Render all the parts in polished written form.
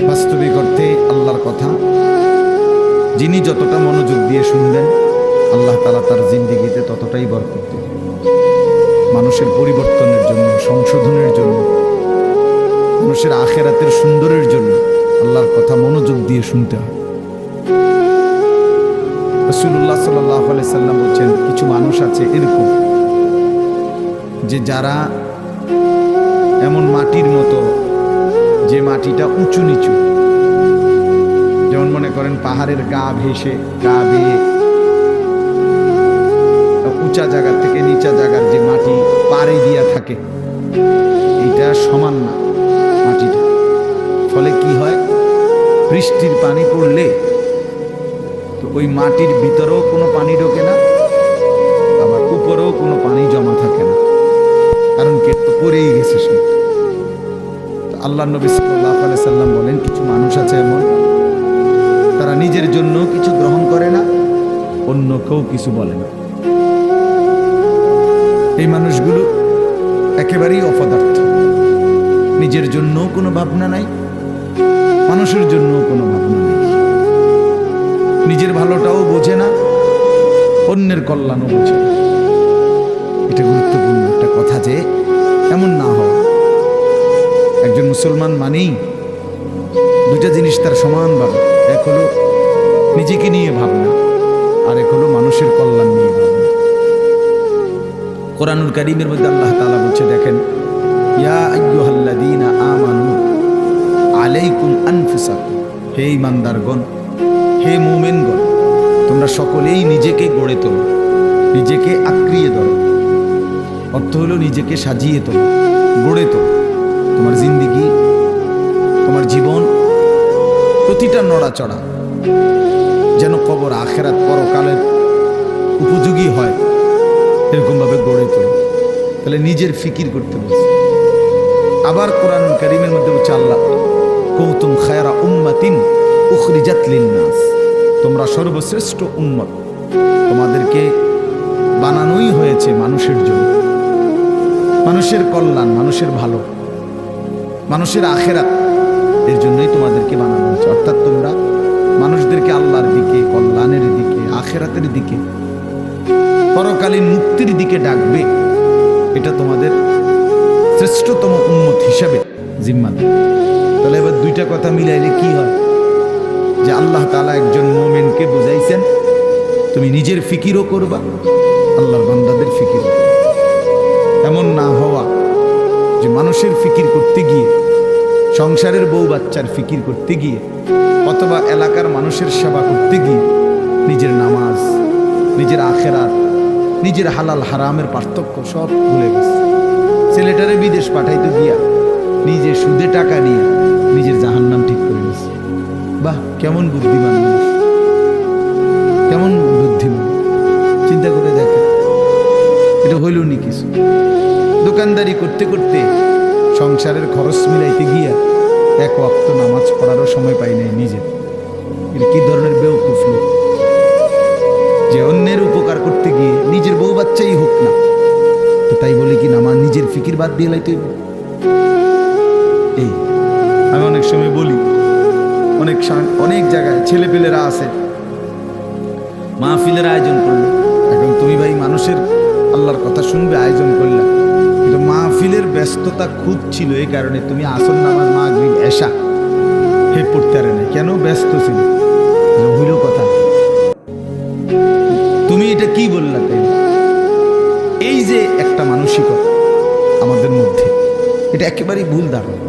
বাস্তবিক অর্থে আল্লাহর কথা যিনি যতটা মনোযোগ দিয়ে শুনবেন, আল্লাহ তাআলা তার জিন্দেগিতে ততটাই বরকত দেবেন। মানুষের পরিবর্তনের জন্য, সংশোধনের জন্য, মানুষের আখিরাতের সুন্দরের জন্য আল্লাহর কথা মনোযোগ দিয়ে শুনতে হয়। রাসূলুল্লাহ সাল্লাল্লাহু আলাইহি সাল্লাম বলছেন, কিছু মানুষ আছে এরকম যে যারা এমন মাটির মতো, যে মাটিটা উঁচু নিচু, যেমন মনে করেন পাহাড়ের গা ভেসে, গা বেয়ে উঁচা জায়গা থেকে নিচা জায়গার যে মাটি পাড়ে দিয়া থাকে, এটা সমান না মাটিটা। ফলে কি হয়, বৃষ্টির পানি পড়লে তো ওই মাটির ভিতরেও কোনো পানি ঢোকে না, আবার উপরেও কোনো পানি জমা থাকে না, কারণ কে তো পড়েই গেছে সে। আল্লাহ নবী সাল্লাল্লাহু আলাইহি সাল্লাম বলেন, কিছু মানুষ আছে এমন, তারা নিজের জন্য কিছু গ্রহণ করে না, অন্য কেউ কিছু বলে না। এই মানুষগুলো একেবারেই অপদার্থ, নিজের জন্য কোনো ভাবনা নাই, মানুষের জন্য কোনো ভাবনা নেই, নিজের ভালোটাও বোঝে না, অন্যের কল্যাণও বোঝে না। এটা গুরুত্বপূর্ণ একটা কথা যে এমন না হওয়া। একজন মুসলমান মানেই দুইটা জিনিস তার সমানভাবে, এক হলো নিজেকে নিয়ে ভাবনা, আর এক হলো মানুষের কল্যাণ নিয়ে ভাবনা। কোরআনুল কারীমের মধ্যে আল্লাহ তাআলা বলছে, দেখেন, ইয়া আইয়ুহাল্লাযীনা আমানু আলাইকুম আনফুসাকুম, হে ঈমানদারগণ, হে মুমিনগণ, তোমরা সকলেই নিজেকে গড়ে তোলো, নিজেকে আঁকড়িয়ে ধরো। অর্থ হলো নিজেকে সাজিয়ে তোলো, গড়ে তোলো। তোমার জিন্দেগি, তোমার জীবন, প্রতিটা নড়াচড়া যেন কবর, আখিরাত, পরকালের উপযোগী হয়, এরকমভাবে গড়ে তোলো। তাহলে নিজের ফিকির করতে বলছে। আবার কোরআন কারীমের মধ্যে বলছে আল্লাহ, কুনতুম খায়রা উম্মাতিন উখরিজাত লিন-নাস, তোমরা সর্বশ্রেষ্ঠ উম্মত, তোমাদেরকে বানানোই হয়েছে মানুষের জন্য, মানুষের কল্যাণ, মানুষের ভালো, মানুষের আখিরাত, এর জন্যই তোমাদেরকে বানানো হয়েছে। অর্থাৎ তোমরা মানুষদেরকে আল্লাহর দিকে, কল্যাণের দিকে, আখিরাতের দিকে, পরকালীন মুক্তির দিকে ডাকবে। এটা তোমাদের শ্রেষ্ঠতম উম্মত হিসাবে জিম্মাদার। তাহলে এবার দুইটা কথা মিলাইলে কি হয়, যে আল্লাহ তাআলা একজন মুমিনকে বুঝাইছেন, তুমি নিজের ফিকিরও করবা, আল্লাহর বান্দাদের ফিকির। এমন না হওয়া যে মানুষের ফিকির করতে গিয়ে, সংসারের বউ বাচ্চার ফিকির করতে গিয়ে, অথবা এলাকার মানুষের সেবা করতে গিয়ে নিজের নামাজ, নিজের আখিরাত, নিজের হালাল হারামের পার্থক্য সব ভুলে গেছে। ছেলেটারে বিদেশ পাঠাইতে গিয়া নিজে সুদে টাকা নিয়ে নিজের জাহান্নাম ঠিক করে গেছে। বাহ, কেমন বুদ্ধিমান মানুষ, কেমন বুদ্ধিমান! চিন্তা করে দেখে, এটা হইল নি কিছু। দোকানদারি করতে করতে সংসারের খরচ মিলাইতে গিয়া এক ওয়াক্ত নামাজ পড়ারও সময় পাই নাই নিজে। এটা কি ধরনের বেওকুফ লোক, যে অন্যের উপকার করতে গিয়ে নিজের বউ বাচ্চাই হোক না, তো তাই বলে কি নামাজ নিজের ফিকির বাদ দিয়ে লাইতে হইব? এই আমি অনেক সময় বলি, অনেক জায়গায় ছেলেপেলেরা আছে, মাহফিলের আয়োজন করলো। এখন তুমি ভাই মানুষের আল্লাহর কথা শুনবে, আয়োজন করলে, কিন্তু মাহফিলের ব্যস্ততা খুব ছিল, এই কারণে তুমি আসর নামাজ, মাগরিব, এশা হে পড়তে পারে না। কেন? ব্যস্ত ছিল। হইল কথা, তুমি এটা কি বললা? তাই এই যে একটা মানসিকতা আমাদের মধ্যে, এটা একেবারেই ভুল ধারণা,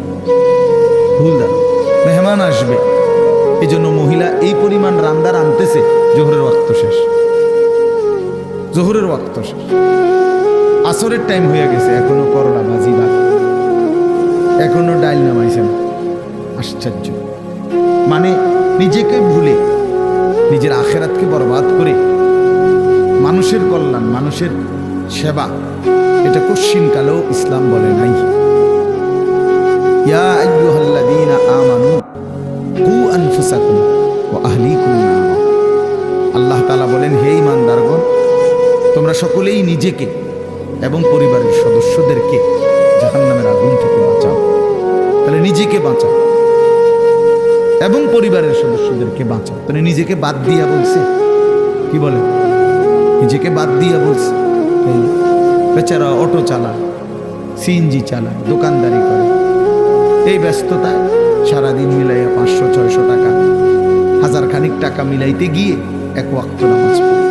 ভুল ধারণা। মেহমান আসবে, এই জন্য মহিলা এই পরিমাণ রান্দার আনতেছে, জোহরের ওয়াক্ত শেষ, জোহরের ওয়াক্ত শেষ, আসরের টাইম হয়ে গেছে, এখনো করলা ভাজি ভাত, এখনো ডাইল নামাইছে না। আশ্চর্য! মানে নিজেকে ভুলে, নিজের আখিরাতকে বরবাদ করে মানুষের কল্যাণ, মানুষের সেবা, এটা কশ্চিনকালেও ইসলাম বলে নাই। ইয়া আইয়ুহাল্লাযীনা আমানু কু আনফুসাকুম ওয়া আহলিকুম নারা, আল্লাহ তাআলা বলেন, হে ঈমানদারগণ, তোমরা সকলেই নিজেকে এবং পরিবারের সদস্যদেরকে জাহান্নামের আগুন থেকে বাঁচাও। তাহলে নিজেকে বাঁচাও, এবং পরিবারের সদস্যদেরকে বাঁচাও। তো নিজেকে বাদ দিয়া বলছে, কি বলে, নিজেকে বাদ দিয়া বলছে। বেচারা অটো চালায়, সিএনজি চালায়, দোকানদারি করে, এই ব্যস্ততায় সারাদিন মিলাইয়া 500-600 টাকা, 1000 খানিক টাকা মিলাইতে গিয়ে এক ওয়াক্ত নামাজ পড়ে।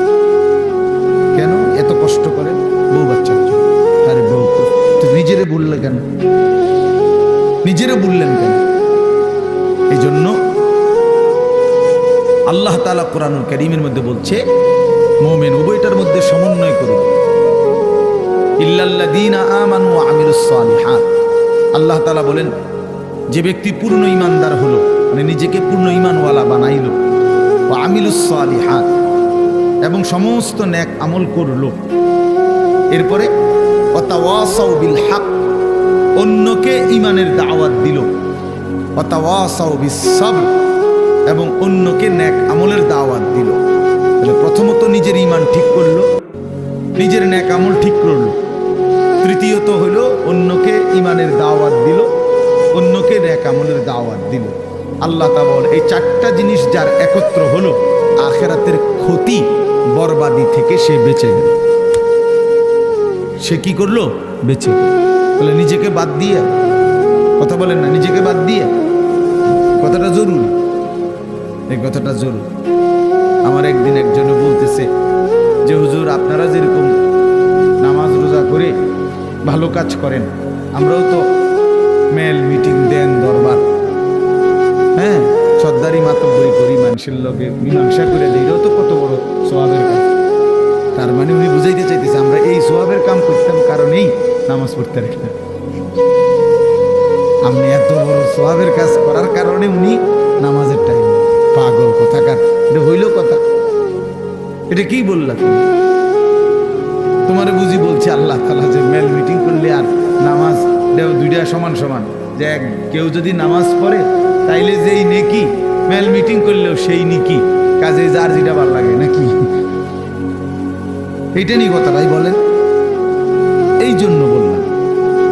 কেন এত কষ্ট করে? বউ বাচ্চার জন্য। আরে বউ তো নিজেরে বললে কেন? নিজেরে বললেন কেন? এই জন্য আল্লাহ তাআলা কোরআনুল কারীমের মধ্যে বলছে, মুমিন উভয়টার মধ্যে সমন্বয় করুন। ইল্লাল্লাযীনা আমানু ওয়া আমিলুস সালিহাত। আল্লাহ তাআলা বলেন, যে ব্যক্তি পূর্ণ ঈমানদার হলো, মানে নিজেকে পূর্ণ ঈমানওয়ালা বানাইল, ওয়া আমিলুস সালিহাত, এবং সমস্ত নেক আমল করলো, এরপরে ওয়া তাওয়াসাউ বিল হক, অন্যকে ঈমানের দাওয়াত দিল, ওয়া তাওয়াসাউ বিস সাবর, এবং অন্যকে নেক আমলের দাওয়াত দিল। তাহলে প্রথমত নিজের ঈমান ঠিক করলো, নিজের নেক আমল ঠিক করলো, তৃতীয়ত হলো অন্যকে ঈমানের দাওয়াত দিল, অন্যকে নেক আমলের দাওয়াত দিল। আল্লাহ তাআলা বলেন, এই 4টা জিনিস যার একত্র হলো, আখিরাতের ক্ষতি বরবাদি থেকে সে বেঁচে গেল। সে কি করলো? বেঁচে গেল। বলে নিজেকে বাদ দিয়ে, কথা বলেন না, নিজেকে বাদ দিয়ে, কথাটা জরুরি, এই কথাটা জরুরি। আমার একদিন একজনে বলতেছে যে হুজুর, আপনারা যেরকম নামাজ রোজা করে ভালো কাজ করেন, আমরাও তো মেল মিটিং দেন, দরবার, হ্যাঁ, সর্দারি মাতব্বরি করি, মানুষের লগে মীমাংসা করে দিই, এটাও তো কত বড় সওয়াবের কাজ। তার মানে উনি বুঝাইতে চাইতেছে আমরা এই সওয়াবের কাম করতাম কারণেই নামাজ পড়তে রাখলাম। আপনি এত বড় সওয়াবের কাজ করার কারণে উনি নামাজের টাইম। পাগল কোথাকার, এটা হইল কথা? এটা কি বললা তুমি? তোমারে বুঝি বলছি আল্লাহ তাআলা যে মেল মিটিং করলে আর নামাজ দুইটা সমান সমান, যে কেউ যদি নামাজ পড়ে তাইলে যেই নেকি, মেল মিটিং করলেও সেই নেকি, কাজে যার যেটা ভালো লাগে নাকি? এইটা নিয়ে কথা ভাই বলেন। এই জন্য বললাম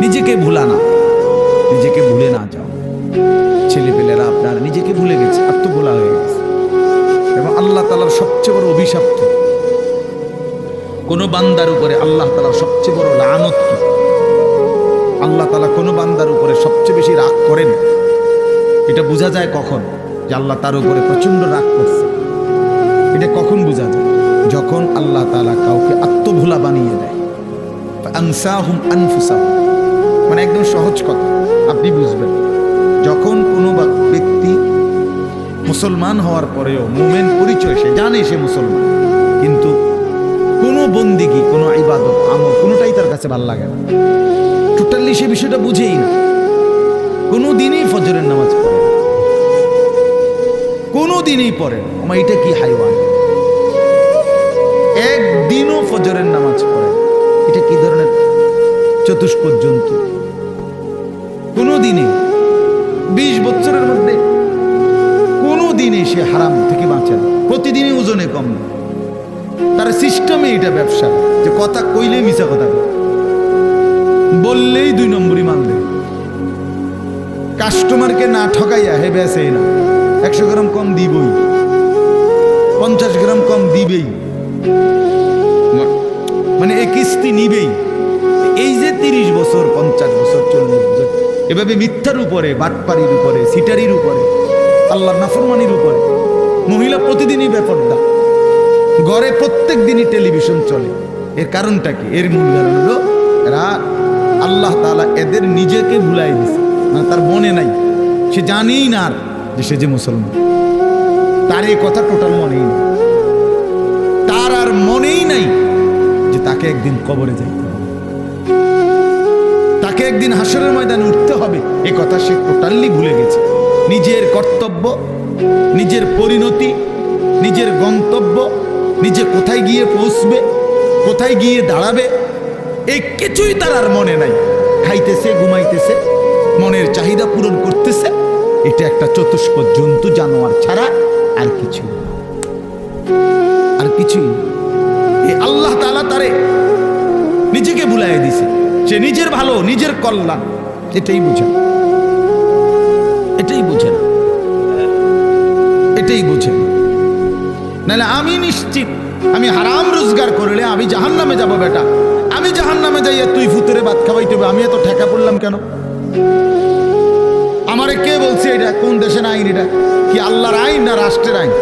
নিজেকে ভুলা না, নিজেকে ভুলে না যাও। ছেলেপেলেরা আপনার নিজেকে ভুলে গেছে, আত্মভোলা হয়ে গেছে। এবং আল্লাহ তাআলার সবচেয়ে বড় অভিশাপ কি? কোন বান্দার উপরে আল্লাহ তাআলার সবচেয়ে বড় লানত কি? আল্লাহ তাআলা কোন বান্দার উপরে সবচেয়ে বেশি রাগ করেন, এটা বোঝা যায় কখন? যে আল্লাহ তার উপরে প্রচন্ড রাগ করছে। এটা কখন বোঝা যায়? যখন আল্লাহ তাআলা কাউকে আত্মভোলা বানিয়ে দেয়। আনসাহুম আনফুসাহুম, মানে একদম সহজ কথা, আপনি বুঝবেন। যখন কোনো ব্যক্তি মুসলমান হওয়ার পরেও মুমিন পরিচয়, সে জানে সে মুসলমান, কিন্তু কোনো বন্দিগি, কোনো ইবাদত, আমল কোনোটাই তার কাছে ভালো লাগে না, টোটালি সে বিষয়টা বুঝেই না। কোনো দিনই ফজরের নামাজ পড়ে, কোনো দিনই পড়ে, আমার এটা কি হাইওয়ান? একদিনও ফজরের নামাজ পড়ে, এটা কি ধরনের চতুষ্পদ জন্তু? কোনো দিনে 20 বছরের মধ্যে কোনো দিনে সে হারাম থেকে বাঁচে না, প্রতিদিনই ওজনে কম না। তার সিস্টেমে এটা ব্যবসা, যে কথা কইলে মিছা কথা বললেই 2 নম্বরই মানবে, কাস্টমারকে না ঠকাইয়া হে বেসে না, 100 গ্রাম কম দিবই, 50 গ্রাম কম দিবেই, মানে এই কিস্তি নিবেই। এই যে 30 বছর, 50 বছর, 40 বছর এভাবে মিথ্যার উপরে, বাটপারির উপরে, সিটারির উপরে, আল্লাহর নাফরমানির উপরে, মহিলা প্রতিদিনই বেপরদা, ঘরে প্রত্যেক দিনই টেলিভিশন চলে। এর কারণটা কি? এর মূল কারণ হলো এরা, আল্লাহ তাআলা এদের নিজেকে ভুলাই দিছে, মানে তার মনে নাই, সে জানেই না যে সে যে মুসলমান, তার এই কথা টোটাল মনেই নেই, তার আর মনেই নাই যে তাকে একদিন কবরে যাইতে হবে, তাকে একদিন হাসরের ময়দানে উঠতে হবে, এই কথা সে টোটালি ভুলে গেছে। নিজের কর্তব্য, নিজের পরিণতি, নিজের গন্তব্য, নিজে কোথায় গিয়ে পৌঁছবে, কোথায় গিয়ে দাঁড়াবে, এই কিছুই তার আর মনে নাই। খাইতেছে, ঘুমাইতেছে, মনের চাহিদা পূরণ করতেছে, এটা একটা চতুষ্পদ জন্তু, জানোয়ার ছাড়া আর কিছু, আর কিছুই। এই আল্লাহ তাআলা তারে নিজেকে ভুলাইয়া দিছে, সে নিজের ভালো, নিজের কল্যাণ এটাই বুঝে, এটাই বুঝে না। এটাই বোঝেন। নাহলে আমি নিশ্চিত আমি হারাম রোজগার করলে আমি জাহান্নামে যাব। বেটা আমি জাহান্নামে যাইয়া তুই ফুতুরে ভাত খাওয়াইতে হবে, আমি এত ঠেকা পড়লাম কেন? আমারে কে বলছে এটা? কোন দেশের আইন এটা? কি আল্লাহর আইন না রাষ্ট্রের আইন?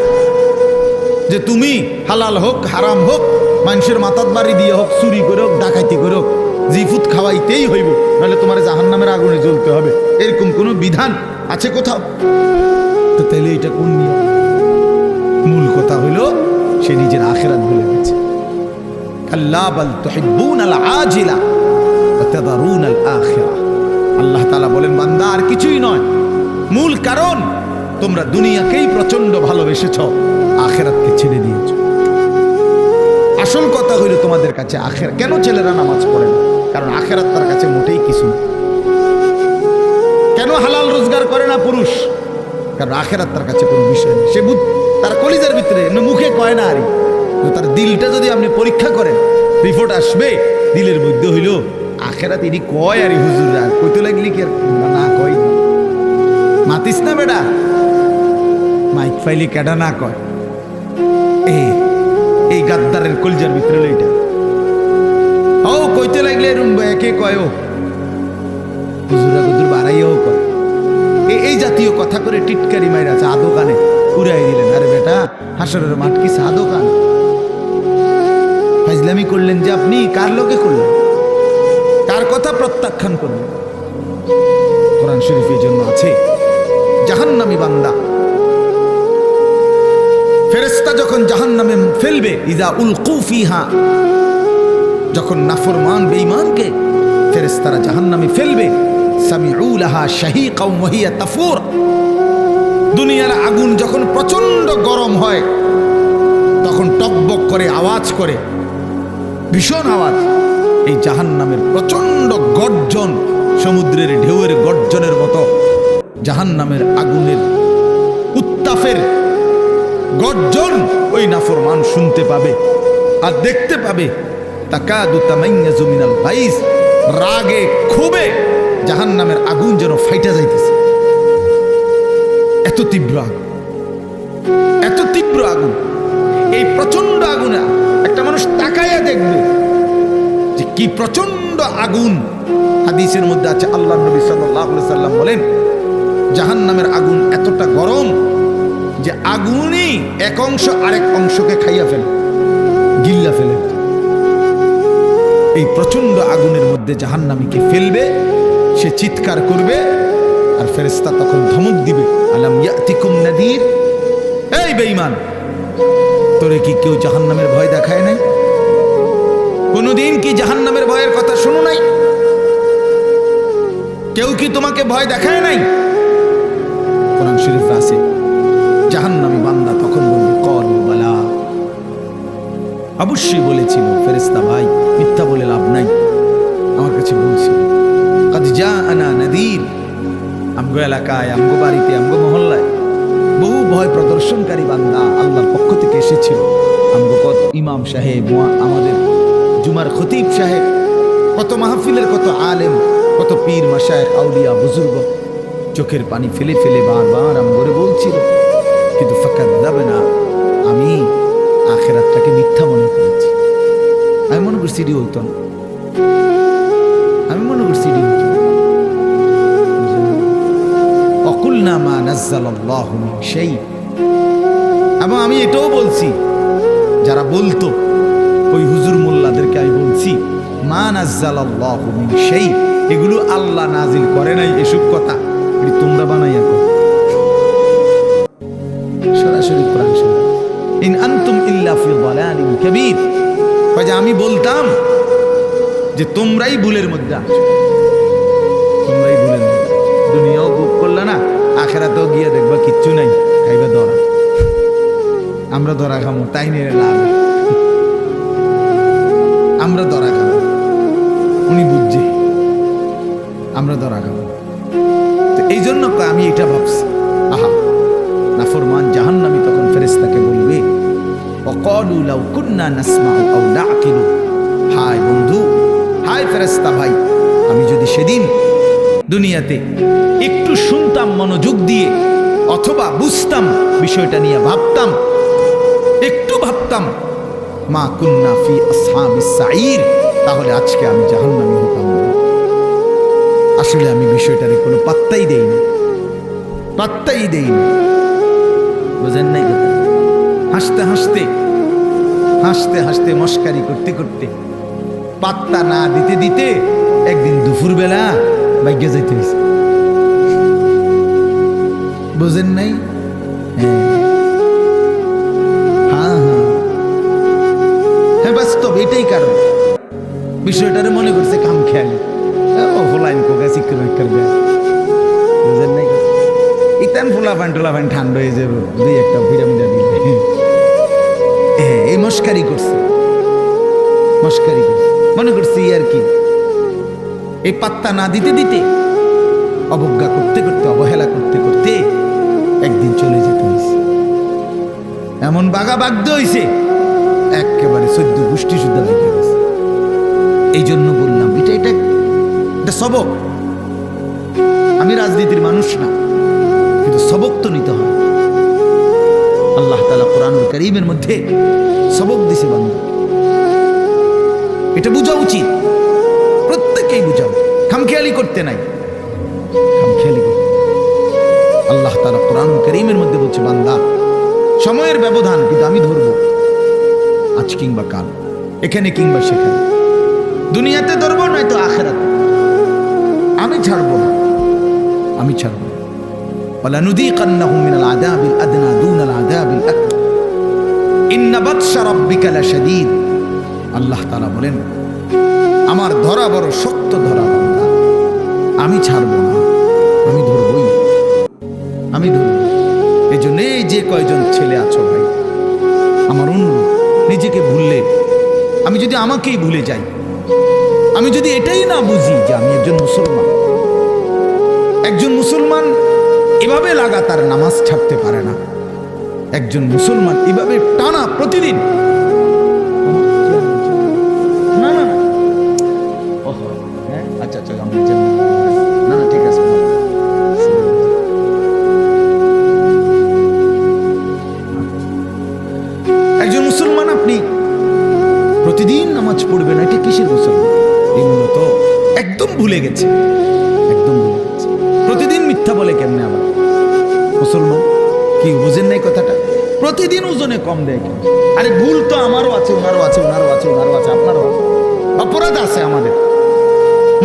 যে তুমি হালাল হোক হারাম হোক, মানুষের মাথার বাড়ি দিয়ে হোক, চুরি করে হোক, ডাকাইতি করে হোক, জিফুত খাওয়াইতেই হইব, নাহলে তোমার জাহান্নামের আগুনে জ্বলতে হবে, এরকম কোনো বিধান আছে কোথাও? তো তাইলে এটা কোন নিয়ম? মূল কথা হইল সে নিজের আখিরাত ভুলে গেছে। কাল্লা বাল তুহিব্বুনাল আজিলা ওয়া তাযারুনাল আখিরা। আল্লাহ তাআলা বলেন, বান্দা আর কিছুই নয়, মূল কারণ তোমরা দুনিয়াকেই প্রচন্ড ভালোবেসেছো, আখিরাতকে ছেড়ে দিয়েছো। আসল কথা হইল তোমাদের কাছে আখিরাত। কেন ছেলেরা নামাজ পড়ে না? কারণ আখিরাত তার কাছে মোটেই কিছু না। কেন হালাল রোজগার করে না পুরুষ? কারণ আখিরাত তার কাছে কোনো বিষয় নেই। সে তার কলিজার ভিতরে, মুখে কয় না, আরে তার দিলটা যদি আপনি পরীক্ষা করেন, রিপোর্ট আসবে দিলের মধ্যে হইল আখিরাত। ইনি কয় আরে হুজুররা কইতে লাগলি কি না কয়? মাতিস না বেটা, মাইক ফাইলি কেডা না কয়? এই গাদ্দারের কলিজার ভিতরে এইটা ও কইতে লাগলে এরম একে কয়, ও হুজুরা হুজুর বাড়াইয়াও কয়। এই জাতীয় কথা করে টিটকারি মাইরা আছে আদো কানে উড়াই দিলেন। আরে বেটা, হাসরের মাঠ কি সাদো কান? ফাজলামি করলেন যে আপনি, কার লোকে করলেন? কার কথা প্রত্যাখ্যান করলেন? কোরআন শরীফের জন্য আছে জাহান্নামী বান্দা ফেরেশতা যখন জাহান্নামে ফেলবে, ইজা উলকু ফিহা, যখন নাফরমান বেঈমানকে ফেরেশতারা জাহান্নামে ফেলবে, সামিউ লাহা শাহীকাও ওয়া হিয়া তাফুর। দুনিয়ার আগুন যখন প্রচন্ড গরম হয় তখন টকবক করে আওয়াজ করে, ভীষণ আওয়াজ। এই জাহান্নামের প্রচন্ড গর্জন, সমুদ্রের ঢেউয়ের গর্জনের মতো জাহান্নামের আগুনের উত্তাপের গর্জন ওই নাফরমান শুনতে পাবে আর দেখতে পাবে। তাকাদু তামাইয়াজু মিনাল গাইজ, রাগে ক্ষোভে জাহান্নামের আগুন যেন ফাইটা যাইতেছে। এত তীব্র আগুন, এত তীব্র আগুন। এই প্রচন্ড আগুনে একটা মানুষ তাকাইয়া দেখবে যে কি প্রচন্ড আগুন। হাদিসের মধ্যে আছে, আল্লাহ নবী সাল্লাল্লাহু আলাইহি সাল্লাম বলেন, জাহান্নামের আগুন এতটা গরম যে আগুনই এক অংশ আরেক অংশকে খাইয়া ফেলে, গিল্লা ফেলে। এই প্রচন্ড আগুনের মধ্যে জাহান্নামীকে ফেলবে, সে চিৎকার করবে আর ফেরেশতা তখন ধমক দিবে, আলাম ইয়াতিকুম নাদির, এই বেঈমান, তোরে কি কেউ জাহান্নামের ভয় দেখায় নাই? কোনদিন কি জাহান্নামের ভয়ের কথা শুনো নাই? কেউ কি তোমাকে ভয় দেখায় নাই? কোরআন শরীফে আছে, জাহান্নামী বান্দা তখন বলবে, ক্বালু বালা, অবশ্যই বলেছিল ফেরেশতা ভাই, মিথ্যা বলে লাভ নাই, আমার কাছে বলছিল। কাদ জাআনা নাদির, আমগো এলাকায়, আমগো বাড়িতে, আমগো মহল্লায় বহু ভয় প্রদর্শনকারী বান্দা আল্লাহর পক্ষ থেকে এসেছিল। আমগো কত ইমাম সাহেব, আমাদের জুমার খতিব সাহেব, কত মাহফিলের কত আলেম, কত পীর মাশায়েখ আউলিয়া বুজুর্গ চোখের পানি ফেলে ফেলে বারবার আমগরে বলছিল, কিন্তু ফাকাযাবনা, আমি আখিরাতটাকে মিথ্যা মনে করেছি। আমি মনে করছি এটি হইতো না, আমি মনে করছি এটি হইতো না। অকুলনা মা নাযালাল্লাহু মিন শাই, এবং আমি এটাও বলছি, যারা বলতো ওই হুজুর মোল্লাদেরকে আমি বলছি, মা নাযালাল্লাহু মিন শাই, এগুলো আল্লাহ নাজিল করে নাই, এসব কথা এটি তোমরা বানাইয়া কর। সরাসরি কোরআন শরীফ, ইন আনতুম ইল্লা ফি যালালিন কাবীর, যে আমি বলতাম যে তোমরাই ভুলের মধ্যে আছো, তোমরাই ভুলের মধ্যে। দুনিয়াও ভোগ করলে না, আখিরাতেও গিয়ে দেখবা কিচ্ছু নাই, খাইবা ধরা। আমরা ধরা খামো, তাই নিয়ে লাভ, আমরা ধরা খাবো, উনি বুঝছে আমরা ধরা খাবো। তো এই জন্য আমি এটা ভাবছি, আহা, নাফরমান জাহান্নামী তখন ফেরেশতাকে বলবে, ওয়াকালু লাউ কুন্না নাসমাউ আও নাকিলু, হায় বন্ধু, হায় ফেরেশতা ভাই, আমি যদি সেদিন দুনিয়াতে একটু শুনতাম মনোযোগ দিয়ে, অথবা বুঝতাম বিষয়টা নিয়ে ভাবতাম, একটু ভাবতাম, মা কুন্না ফি আসহাবিস সাঈর, তাহলে আজকে আমি জাহান্নামী হতাম না। আসলে আমি বিষয়টারে কোনো পাত্তাই দেইনি, পাত্তাই দেইনি। বুঝেন নাই কথা? হাসতে হাসতে হাসতে হাসতে মস্কারি করতে করতে পাত্তা না দিতে দিতে একদিন দুপুরবেলা ভাগ্যে যাইতে হয়েছে। বুঝেন নাই? হ্যাঁ হ্যাঁ হ্যাঁ, বাস্তব এটাই কারণ। বিষয়টারে মনে করছে কাম খেয়ালি, ফোলাইন কোকা চিকেন করবে। বুঝেন নাই? ইতান ফোলা ফান ঠান্ডা হয়ে যাবে দুই একটা পিরামিডা দিলে। এই মস্কারি করছে, মস্কারি করছে, মনে করছি আর কি। এই পাত্তা না দিতে দিতে, অবজ্ঞা করতে করতে, অবহেলা করতে করতে একদিন চলে যেতে হয়েছে। এমন বাঘা বাগ্ধ হয়েছে, একেবারে 14 গোষ্ঠী শুদ্ধ লেগে গেছে। এই জন্য বললাম এটা এটা এটা সবক। আমি রাজনীতির মানুষ না, কিন্তু সবক তো নিতে হয়। আল্লাহ তাআলা কোরআনুল কারীমের মধ্যে সবক দিছে বান্দা, এটা বোঝা উচিত, প্রত্যেকেই বোঝা উচিত। খামখেয়ালি করতে নাই, খামখেয়ালি করতে। আল্লাহ তাআলা কোরআনুল কারীমের মধ্যে বলছে, বান্দা সময়ের ব্যবধান, কিন্তু আমি ধরবো আজ কিংবা কাল, এখানে কিংবা সেখানে, দুনিয়াতে ধরবো নয়তো আখিরাতে। আমি ছাড়বো না, আমি ছাড়বো না। ওয়ালানুযীকান্নাহুম মিনাল আযাবিল আদনা দুনাল আযাবিল আকবার ইন্না বাতশা রাব্বিকা লাশাদীদ। আল্লাহ তাআলা বলেন, আমার ধরা বড় শক্ত ধরা বান্দা, আমি ছাড়বো না, আমি ধরবই, আমি ধরব। এই জন্য এই যে কয়জন ছেলে আছো ভাই, আমার অনুরোধ, নিজেকে ভুললে, আমি যদি আমাকেই ভুলে যাই, আমি যদি এটাই না বুঝি যে আমি একজন মুসলমান, একজন মুসলমান এভাবে লাগাতার নামাজ ছাড়তে পারে না, একজন মুসলমান এভাবে টানা প্রতিদিন, না না না, আচ্ছা আচ্ছা, না না ঠিক আছে, একজন মুসলমান আপনি প্রতিদিন নামাজ পড়বেন, এটা কিসের মুসলমান? এই মূলত একদম ভুলে গেছে, একদম ভুলে গেছে। প্রতিদিন মিথ্যা বলে কেমনে আবার মুসলমান? কি বুঝেন নাই কথাটা? প্রতিদিন ওজনে কম দেয় কেন? আরে ভুল তো আমারও আছে, ওনারও আছে, ওনারও আছে, ওনারও আছে, আপনারও আছে, অপরাধ আছে আমাদের।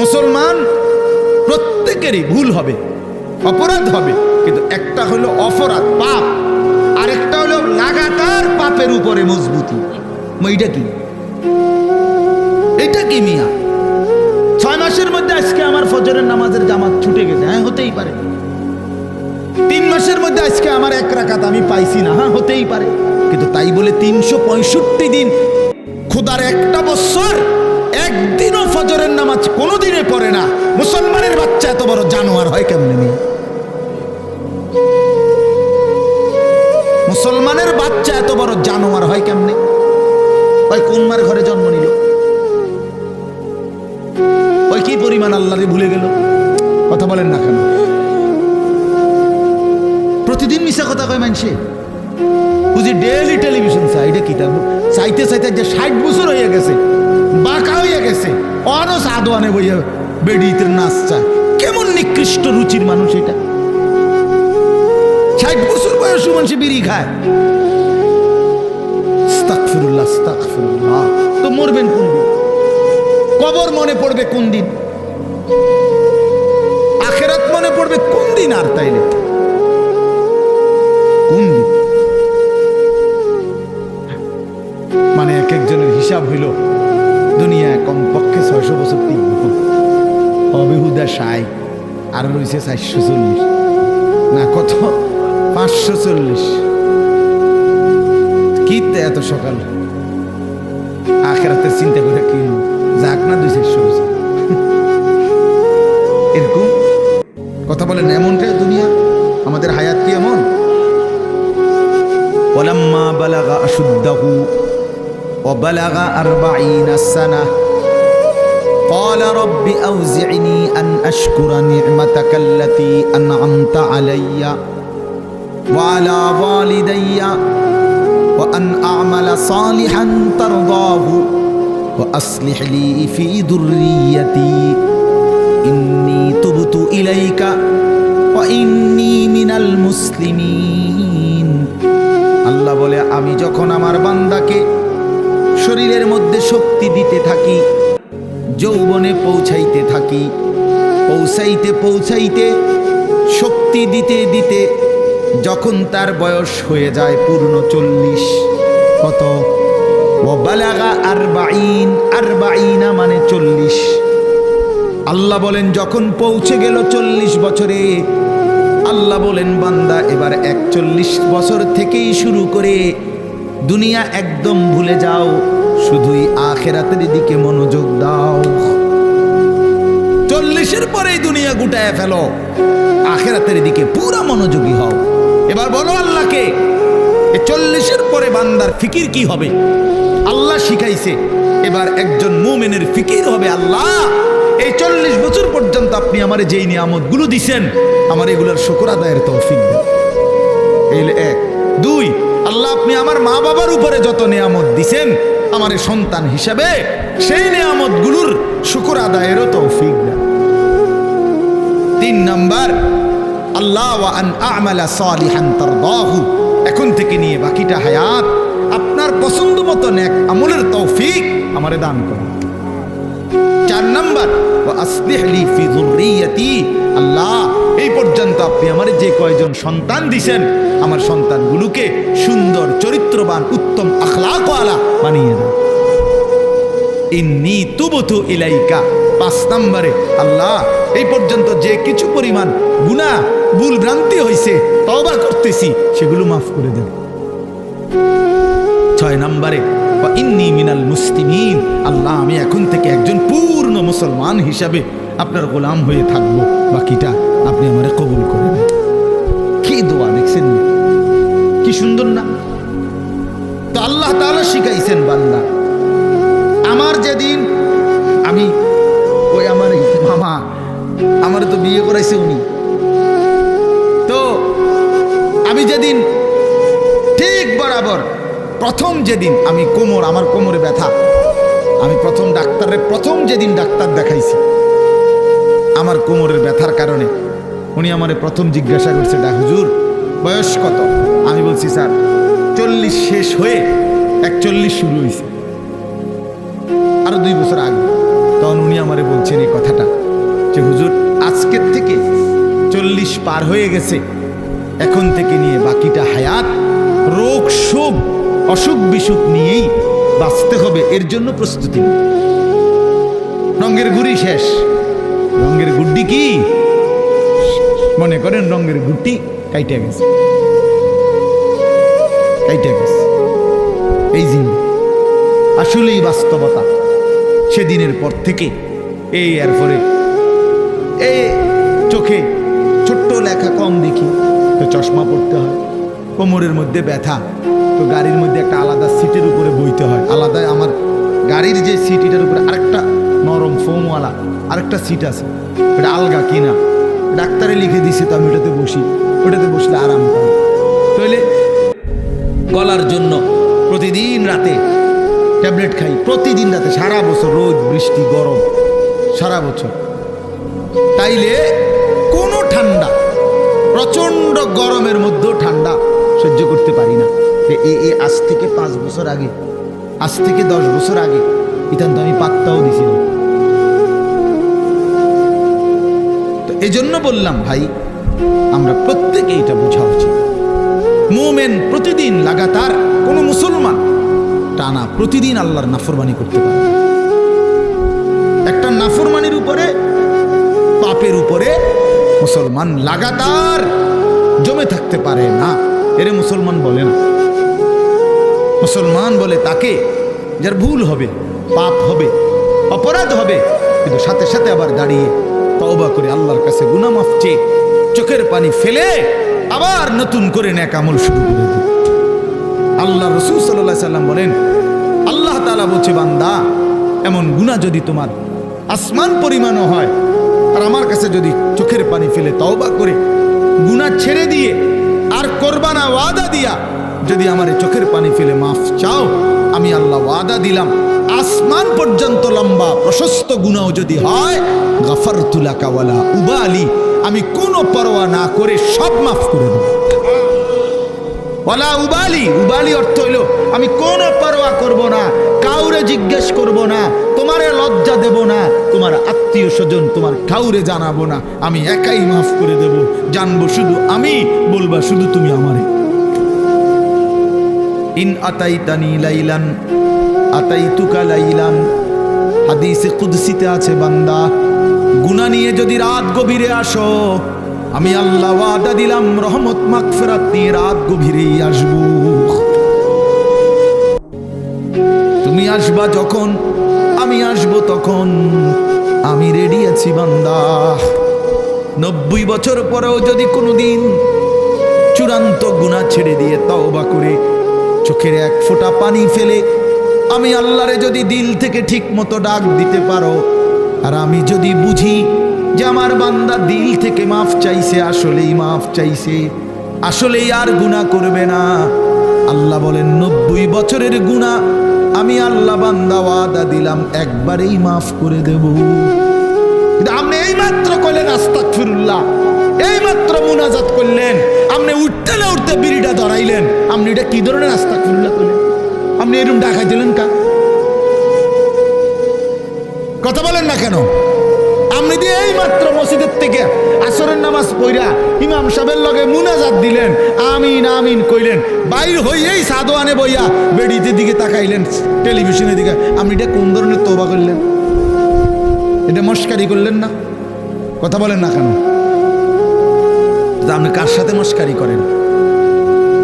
মুসলমান প্রত্যেকেরই ভুল হবে, অপরাধ হবে, কিন্তু একটা হলো অপরাধ পাপ, আর একটা হলো লাগাতার পাপের উপরে মজবুতি। এইটা কি? এটা কি মিয়া? 6 মাসের মধ্যে আজকে আমার ফজরের নামাজের জামাত ছুটে গেছে, হ্যাঁ হতেই পারে। 3 মাসের মধ্যে আজকে আমার 1 রাকাত আমি পাইছি না, হ্যাঁ হতেই পারে। কিন্তু তাই বলে 365 দিন, খোদার একটা বছর একদিনও ফজরের নামাজ কোনোদিনে পড়ে না মুসলমানের বাচ্চা এত বড় জানোয়ার হয় কেমনে? মিয়া মুসলমানের বাচ্চা এত বড় জানোয়ার হয় কেমনে? ওই কোন মার ঘরে জন্ম নিল? ওই কি পরিমাণ আল্লাহরে ভুলে গেল? কথা বলেন না কেন? প্রতিদিন মিশা কথা কয় মানুষে, বুঝি ডেইলি টেলিভিশন চাই, এটা কি? তার চাইতে চাইতে যে 60 বছর হয়ে গেছে, বাঁকা হয়ে গেছে, অনস আদোয়ানে বইয়া বেডিতে নাচ চায়। কেমন নিকৃষ্ট রুচির মানুষ এটা! 60 বছর বয়সী মানুষ বিড়ি খায়। আস্তাগফিরুল্লাহ, আস্তাগফিরুল্লাহ। তো মরবেন কোন দিন? কবর মনে পড়বে কোন দিন? আখিরাত মনে পড়বে কোন দিন? আর তাইলে কোন দিন? মানে এক একজনের হিসাব হইল দুনিয়ায় কমপক্ষে 600 বছর টিকব, অবিহুদা 60, আর রয়েছে 440 না কত, 540। কি এত সকাল আখিরাতের চিন্তা করে কি যাক না 200-400 বছর এরকম কথা বলেন। এমনটাই দুনিয়া, আমাদের হায়াত কি এমন? ওয়ালাম্মা বালাগা আশুদ্দাহু ওয়া বালাগা 40 সানা ক্বালা রাব্বি আউজি'নি আন আশকুরা নি'মাতাকা আল্লাতী আন'আমতা আলাইয়া وعلى والدي وأن أعمل صالحا ترضاه وأصلح لي في ذريتي إني تبت إليك وإني من المسلمين। আল্লাহ বলে, আমি যখন আমার বান্দাকে শরীরের মধ্যে শক্তি দিতে থাকি, যৌবনে পৌঁছাইতে থাকি, পৌঁছাইতে শক্তি দিতে দিতে যখন তার বয়স হয়ে যায় পূর্ণ 40, কত? ও বালাগা আরবাঈনা মানে 40। আল্লাহ বলেন যখন পৌঁছে গেল 40 বছরে, আল্লাহ বলেন বান্দা এবার 41 বছর থেকেই শুরু করে দুনিয়া একদম ভুলে যাও, শুধুই আখিরাতের দিকে মনোযোগ দাও। 40-এর পরেই দুনিয়া গুটায় ফেলো, আখিরাতের দিকে পুরা মনোযোগী হও। এবার বলো আল্লাহকে, 40-এর পরে বান্দার ফিকির কি হবে? আল্লাহ শিখাইছে এবার একজন মুমিনের ফিকির হবে, আল্লাহ এই 40 বছর পর্যন্ত আপনি আমারে যেই নিয়ামতগুলো দিছেন, আমার এগুলোর শুকর আদায়ের তৌফিক দেন। এই 1। 2, আল্লাহ আপনি আমার মা বাবার উপরে যত নিয়ামত দিছেন আমার সন্তান হিসাবে, সেই নিয়ামতগুলোর শুকর আদায়েরও তৌফিক দেন। 3 নাম্বার, আল্লাহ ওয়া আন আ'মালা সালিহান তারদাহু, এখন থেকে নিয়ে বাকিটা হায়াত আপনার পছন্দ মতো নেক আমলের তৌফিক আমারে দান করুন। 4 নাম্বার, ওয়া আসলিহ লি ফি যুররিয়াতি, আল্লাহ এই পর্যন্ত আপনি আমারে যে কয়জন সন্তান দিবেন, আমার সন্তানগুলোকে সুন্দর চরিত্রবান উত্তম আখলাকওয়ালা বানিয়ে দেন। ইন্নী তুবতু ইলাইকা। 5 নম্বরে, আল্লাহ এই পর্যন্ত যে কিছু পরিমাণ গুনাহ ভুল ভ্রান্তি হয়েছে তওবা করতেছি, সেগুলো মাফ করে দেন। 6 নম্বরে, ওয়া ইন্নী মিনাল মুসলিমিন, আল্লাহ আমি এখন থেকে একজন পূর্ণ মুসলমান হিসাবে আপনার গোলাম হয়ে থাকবো, বাকিটা আপনি আমারে কবুল করে দেন। কি দোয়া দেখছেন, কি সুন্দর না? তো আল্লাহ তাআলা শিখাইছেন বান্দা, আমার যেদিন আমি ওই আমার মামা আমার তো বিয়ে করাইছে উনি, তো আমি যেদিন ঠিক বরাবর প্রথম যেদিন আমি আমার কোমরে ব্যথা, আমি প্রথম যেদিন ডাক্তার দেখাইছি আমার কোমরের ব্যথার কারণে, উনি আমারে প্রথম জিজ্ঞাসা করছে, হুজুর বয়স কত? আমি বলছি স্যার 40 শেষ হয়ে 41 শুরু হয়েছে, আরো 2 বছর আগে। তখন উনি আমারে বলছেন এই কথাটা যে হুজুর আজকের থেকে 40 পার হয়ে গেছে, এখন থেকে নিয়ে বাকিটা হায়াত রোগ শোক অসুখ বিসুখ নিয়েই বাঁচতে হবে, এর জন্য প্রস্তুতি। রঙের গুড়ি শেষ, রঙের গুড্ডি কি মনে করেন, রঙের গুড্ডি কাইটে গেছে, এই জিনিস আসলেই বাস্তবতা। সেদিনের পর থেকে এই এরপরে এই চোখে ছোট্ট লেখা কম দেখি, তো চশমা পড়তে হয়। কোমরের মধ্যে ব্যথা, তো গাড়ির মধ্যে একটা আলাদা সিটের উপরে বইতে হয়, আলাদা আমার গাড়ির যে সিট এটার উপরে আরেকটা নরম ফোমওয়ালা আরেকটা সিট আছে, ওটা আলগা কিনা, ডাক্তারে লিখে দিছে, তো আমি ওটাতে বসি, ওটাতে বসলে আরাম পাই। তাহলে গলার জন্য প্রতিদিন রাতে ট্যাবলেট খাই, প্রতিদিন রাতে, সারা বছর রোদ বৃষ্টি গরম সারা বছর। তাইলে কোনো ঠান্ডা, প্রচন্ড গরমের মধ্যেও ঠান্ডা সহ্য করতে পারি না। আজ থেকে 5 বছর আগে, আজ থেকে 10 বছর আগে ইতান তো আমি পাত্তাও দিছি না। তো এই জন্য বললাম ভাই, আমরা প্রত্যেকে এটা বোঝা উচিত। মুমিন প্রতিদিন লাগাতার, কোনো মুসলমান টানা প্রতিদিন আল্লাহর নাফরমানি করতে পারে। একটা নাফরমানির উপরে, পাপের উপরে মুসলমান লাগাতার জমে থাকতে পারে না, এরে মুসলমান বলে না। মুসলমান বলে তাকে যার ভুল হবে, পাপ হবে, অপরাধ হবে, কিন্তু সাথে সাথে আবার দাঁড়িয়ে তওবা করে আল্লাহর কাছে গুনাহ মাফ চেয়ে চোখের পানি ফেলে আবার নতুন করে নেক আমল শুরু করে দেয়। আল্লাহ রাসূল সাল্লাল্লাহু আলাইহি সাল্লাম বলেন, আল্লাহ তাআলা বলছে, বান্দা এমন গুনাহ যদি তোমার আসমান পরিমাণও হয়, আর আমার কাছে যদি চোখের পানি ফেলে তওবা করে গুনাহ ছেড়ে দিয়ে আর করবা না ওয়াদা দিয়া যদি আমার চোখের পানি ফেলে মাফ চাও, আমি আল্লাহ ওয়াদা দিলাম আসমান পর্যন্ত লম্বা প্রশস্ত গুনাহ যদি হয়, গাফারতু লাকা ওয়ালা উবালি, আমি কোনো পরোয়া না করে সব মাফ করে দেব। ওয়ালা উবালি, উবালি অর্থ হইল আমি কোনো পরোয়া করব না, কাউরে জিজ্ঞেস করব না, তোমারে লজ্জা দেব না, তোমার আত্মীয় স্বজন তোমার কাউরে জানাবো না, আমি একাই মাফ করে দেব। জানবো শুধু আমি, বলবা শুধু তুমি আমারে। ইন আতাইতানি লাইলান আতাইতুকা লাইলান, হাদিসে কুদসিতে আছে, বান্দা গুনাহ নিয়ে যদি রাত গভীরে আসো, আমি আল্লাহ ওয়াদা দিলাম রহমত মাগফিরাত নিয়ে রাত গভীরেই আসবো। তুমি আসবা যখন, আমি আসবো তখন, আমি রেডি আছি বান্দা। 90 বছর পরেও যদি কোনোদিন চূড়ান্ত গুনাহ ছেড়ে দিয়ে তওবা করে চোখের এক ফোঁটা পানি ফেলে আমি আল্লাহরে যদি দিল থেকে ঠিক মতো ডাক দিতে পারো, আর আমি যদি বুঝি যে আমার বান্দা দিল থেকে মাফ চাইছে, আসলেই মাফ চাইছে, আসলেই আর গুনাহ করবে না, আল্লাহ বলেন 90 বছরের গুনাহ আমি আল্লাহ বান্দা ওয়াদা দিলাম একবারেই মাফ করে দেব। আপনি এই মাত্র কইলেন আস্তাগফিরুল্লাহ, এই মাত্র মুনাজাত করলেন, আপনি উঠতে না উঠতে বিড়িটা ধরাইলেন, আপনি এটা কি ধরনের আস্তাগফিরুল্লাহ করলেন? আপনি এরকম ডাকাই দিলেন কা? কথা বলেন না কেন? আপনি দিয়ে এই মাত্র মসজিদের থেকে আসরের নামাজ পড়া ইমাম সাহেবের লগে মুনাজাত দিলেন, আমিন আমিন কইলেন, বাইর হইয়েই সাদোয়ানে বইয়া বেড়িতে দিকে তাকাইলেন, টেলিভিশনের দিকে, আপনি এটা কোন ধরনের তওবা করলেন? এটা মস্কারি করলেন না? কথা বলেন না কেন? আপনি কার সাথে মস্কারি করেন?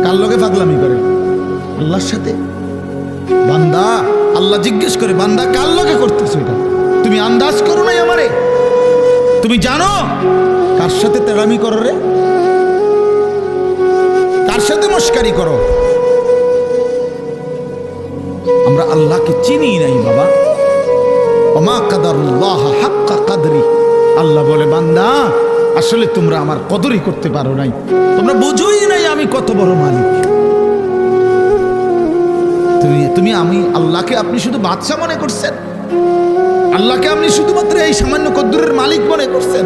কার লগে পাগলামি করেন? আল্লাহর সাথে। বান্দা আল্লাহ জিজ্ঞেস করে, বান্দা কার লগে করতেছো এটা? তুমি আন্দাজ করো নাই আমারে? তুমি জানো কার সাথে তেড়ামি করো রে? কার সাথে মস্কারি করো? আমরা আল্লাহকে চিনি নাই বাবা। ওমা কাদারুল্লাহ হাক্কা কাদরি, আল্লাহ বলে বান্দা আসলে তোমরা আমার কদরই করতে পারো নাই, তোমরা বুঝোই নাই আমি কত বড় মালিক। তুমি আমি আল্লাহকে আপনি শুধু বাদশা মনে করছেন, আল্লাহকে আপনি শুধুমাত্র এই সামান্য কদ্দুরের মালিক মনে করছেন,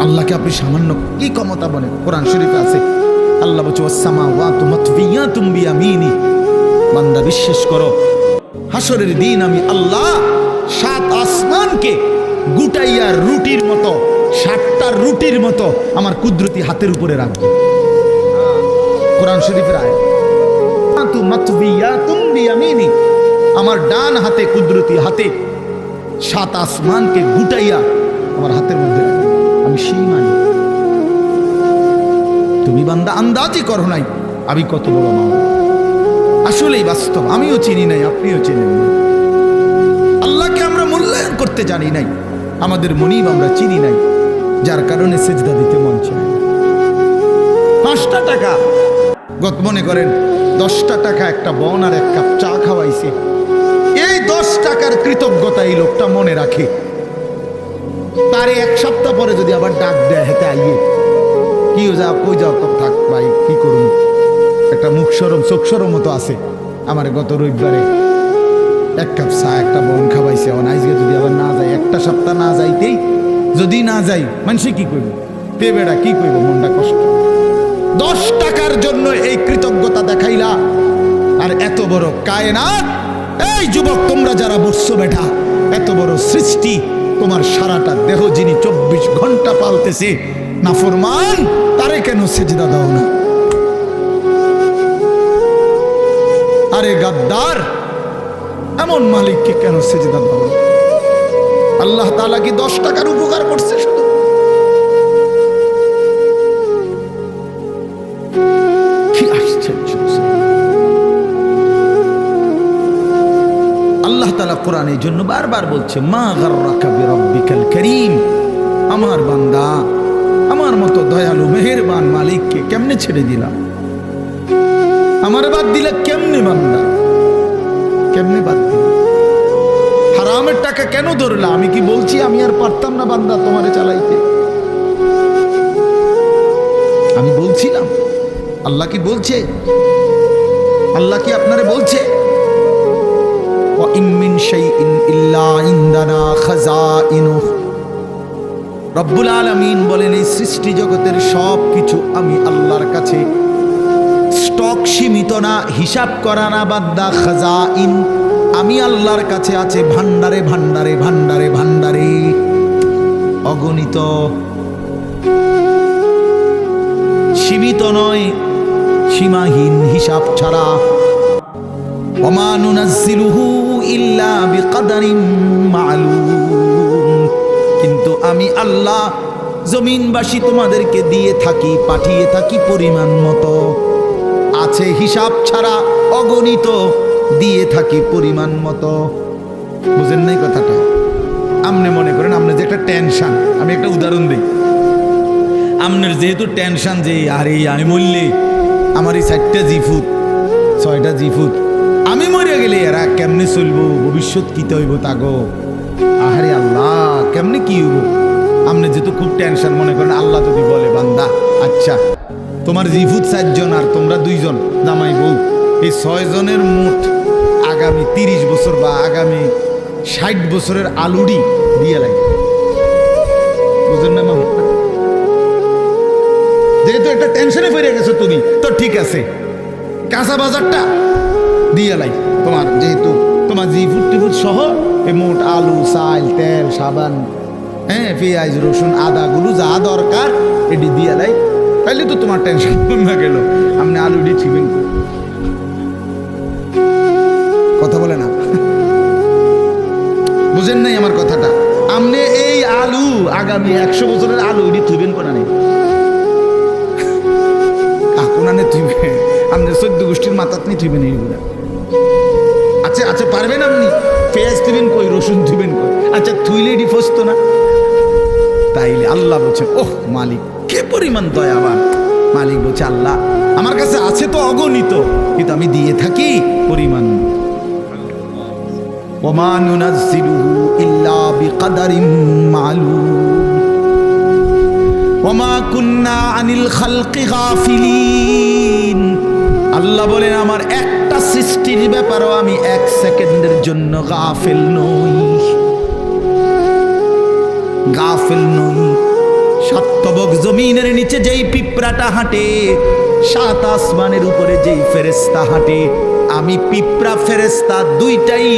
আল্লাহকে আপনি সামান্য কি ক্ষমতা মনে? কোরআন শরীফে আছে আল্লাহ বলছে ওয়াসসামাওয়াতু মাতবিয়াতুম বিয়ামিনি, বান্দা বিশ্বাস করো হাসরের দিন আমি আল্লাহ 7 আসমানকে গুটাইয়া রুটির মতো, 7টা রুটির মতো আমার কুদরতি হাতের উপরে রাখবো। কোরআন শরীফের আয়াত, মাতবিয়াতুম বিয়ামিনি, আমার ডান হাতে কুদরতি হাতে 7 আসমানকে গুটাইয়া আমার হাতের মধ্যে রাখবো, আমি সেই মানি। তুমি বান্দা আন্দাজই করো নাই আমি কত বড় মাওলা। আসলেই বাস্তব, আমিও চিনি নাই, আপনিও চিনেন না। আল্লাহকে আমরা মূল্যায়ন করতে জানি নাই, আমাদের মনিব আমরা চিনি নাই, যার কারণে সেজদা দিতে মন চায় না। 5টা টাকা, মনে করেন 10টা টাকা একটা বন আর 1 কাপ চা খাওয়াইছে, এই 10 টাকার কৃতজ্ঞতা এই লোকটা মনে রাখে, তারে 1 সপ্তাহ পরে যদি আবার ডাক দেয় হেতে আইয়ে কি যাও কই যাও, থাক ভাই কি করুন, একটা মুখ সরম চোখ সরম মতো আছে, আমার গত রবিবারে 1 কাপ চা একটা বন খাওয়াইছে, আজকে যদি আবার না যায়, 1টা সপ্তাহ না যাইতেই যদি না যাই, মানুষে কি করব? তে বেড়া কি করব? মনটা কষ্ট। 10 টাকার জন্য এই কৃতজ্ঞতা দেখাইলা, আর এত বড় কায়নাত, এই যুবক তোমরা যারা বসছো বেটা, এত বড় সৃষ্টি, তোমার সারাটা দেহ যিনি 24 ঘন্টা পালতেছে, নাফরমান তারে কেন সেজদা দাও না? আরে গাদ্দার, এমন মালিককে কেন সেজদা দাও না? আল্লাহ তাআলা কি 10 টাকার উপকার করছে শুধু? কি আশ্চর্য! আল্লাহ তাআলা কোরআনের জন্য বারবার বলছে, মা গাররাকা বিরাব্বিকাল কারীম, আমার বান্দা আমার মতো দয়ালু মেহেরবান মালিককে কেমনে ছেড়ে দিলাম? আমার বাদ দিলে কেমনে বান্দা? কেমনে বাদ দিলাম? হারামের টাকা কেন ধরলা? আমি কি বলছি আমি আর পারতাম না বান্দা তোমারে চালাইতে? আমি বলছিলাম। আল্লাহ কি বলছে? আল্লাহ কি আপনারে বলছে? ওয়া ইন মিন শাইইন ইল্লা ইনদানা খাযাইনুহু। রব্বুল আলামিন বলেন এই সৃষ্টি জগতের সব কিছু আমি আল্লাহর কাছে, স্টক সীমিত না, হিসাব করা না বান্দা, খাযাইন আমি আল্লাহর কাছে আছে ভান্ডারে ভান্ডারে ভান্ডারে ভান্ডারে, অগণিত, সীমিত নয়, সীমাহীন, হিসাব ছাড়া। ওমা নুনাজ্জিলুহু ইল্লা বিকদারিন মা'লুম। কিন্তু আমি আল্লাহ জমিনবাসী তোমাদেরকে দিয়ে থাকি, পাঠিয়ে থাকি পরিমাণ মতো, আছে হিসাব ছাড়া, অগণিত, দিয়ে থাকি পরিমাণ মতো। বুঝেন নাই কথাটা? আপনি মনে করেন আপনার যে একটা টেনশন, আমি একটা উদাহরণ দিই। আপনার যেহেতু টেনশন যে আরে আমি মরলে আমার এই 4টা জিফুত 6টা জিফুত, আমি মরে গেলে এরা কেমনে চলবো, ভবিষ্যৎ কি হইব তাগো, আহারে আল্লাহ কেমনে কি হইব। আপনি যেহেতু খুব টেনশন, মনে করেন আল্লাহ যদি বলে বান্দা আচ্ছা তোমার জিফুত 4 জন আর তোমরা 2 জন জামাই বউ, এই 6 জনের মোট আগামী 30 বছর বা আগামী 60 বছরের আলুডি দিয়ে লাগে। বুঝলেন না মামা? যেহেতু একটা টেনশনে পড়ে গেছো তুমি, তো ঠিক আছে কাঁচা বাজারটা দিয়ে লাই তোমার, যেহেতু তোমার জিফুট টিফুট সহ এই মোট আলু, চাল, তেল, সাবান, হ্যাঁ পেঁয়াজ, রসুন, আদাগুলো যা দরকার এটি দিয়ে লাই, তাইলে তো তোমার টেনশন কমে গেল। আপনি আলুডি ঠিবেন, কথা বলে না, বুঝেন নাই আমার কথাটা? আপনি এই আলু আগামী 100 বছরের আলু এটি থুইবেন কোনা নেই, কাকুনানে থুইবেন, আপনি 14 গোষ্ঠীর মাথাত নিয়ে থুইবেন এইগুলা। আচ্ছা আচ্ছা পারবেন আপনি? পেঁয়াজ থুইবেন কই, রসুন থুইবেন কই? আচ্ছা থুইলে এটি ফসত না? তাইলে আল্লাহ বলছেন ওহ মালিক কে পরিমাণ দয়াবান। মালিক বলছে আল্লাহ আমার কাছে আছে তো অগণিত, কিন্তু আমি দিয়ে থাকি পরিমাণ। ওমা নুনাজ্জিলুহু ইল্লা বিকদারিন মা'লুম ওমা কুন্না আনিল খালকি গাফিলিন। আল্লাহ বলেন আমার একটা সৃষ্টির ব্যাপারও আমি 1 সেকেন্ডের জন্য গাফিল নই, গাফিল নই। 7 তবক জমিনের নিচে যেই পিঁপড়াটা হাঁটে, 7 আসমানের উপরে যেই ফেরেশতা হাঁটে, আমি পিঁপড়া ফেরেশতা দুইটাই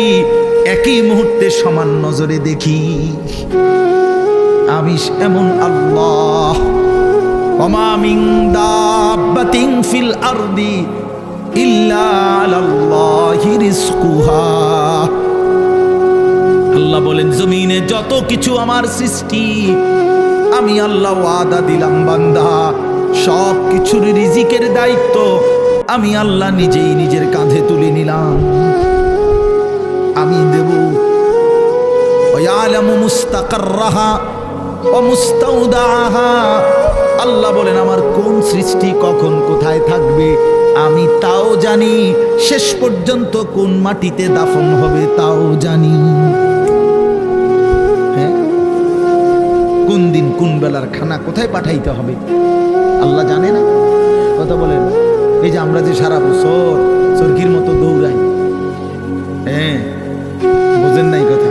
একই মুহূর্তে সমান নজরে দেখি। আমি এমন আল্লাহ। ওমা মিন দাব্বাতিন ফিল আরদি ইল্লা আলাল্লাহি রিজকুহা। আল্লাহ বলেন জমিনে যত কিছু আমার সৃষ্টি, আমি আল্লাহ ওয়াদা দিলাম বান্দা সব কিছুর রিজিকের দায়িত্ব আমি আল্লাহ নিজেই নিজের কাঁধে তুলে নিলাম, আমি দেব। ওয়ালামু মুস্তাকাররাহা ওয়া মুস্তাউদাহা। আল্লাহ বলেন আমার কোন সৃষ্টি কখন কোথায় থাকবে আমি তাও জানি, শেষ পর্যন্ত কোন মাটিতে দাফন হবে তাও জানি। হ্যাঁ, কোন দিন কোন বেলার খানা কোথায় পাঠাইতে হবে আল্লাহ জানে না? কথা বলেন। এই যে আমরা যে সারা বছর চরকির মতো দৌড়াই, হ্যাঁ বোঝেন নাই কথা?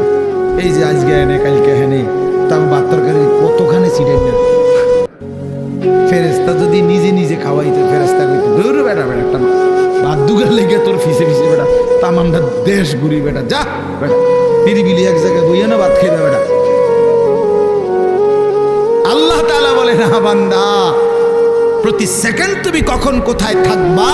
এই যে আজকে এনে কালকে হেনে, তার ভাত তরকারি কতখানে ছিটেন না। ফেরেস্তা যদি নিজে নিজে খাওয়াইতে, ফেরেস্তা কইতো দৌড় বেটা বেটা একটা ভাত দুগার লেগে তোর ফিসে ফিসে বেটা তামামটা দেশ ঘুরি বেটা, যা বেটা নিরিবিলি এক জায়গায় বইয়া না ভাত খেয়ে বেটা। আল্লাহ তাআলা বলে না বান্দা প্রতি সেকেন্ড তুমি কখন কোথায় থাকবা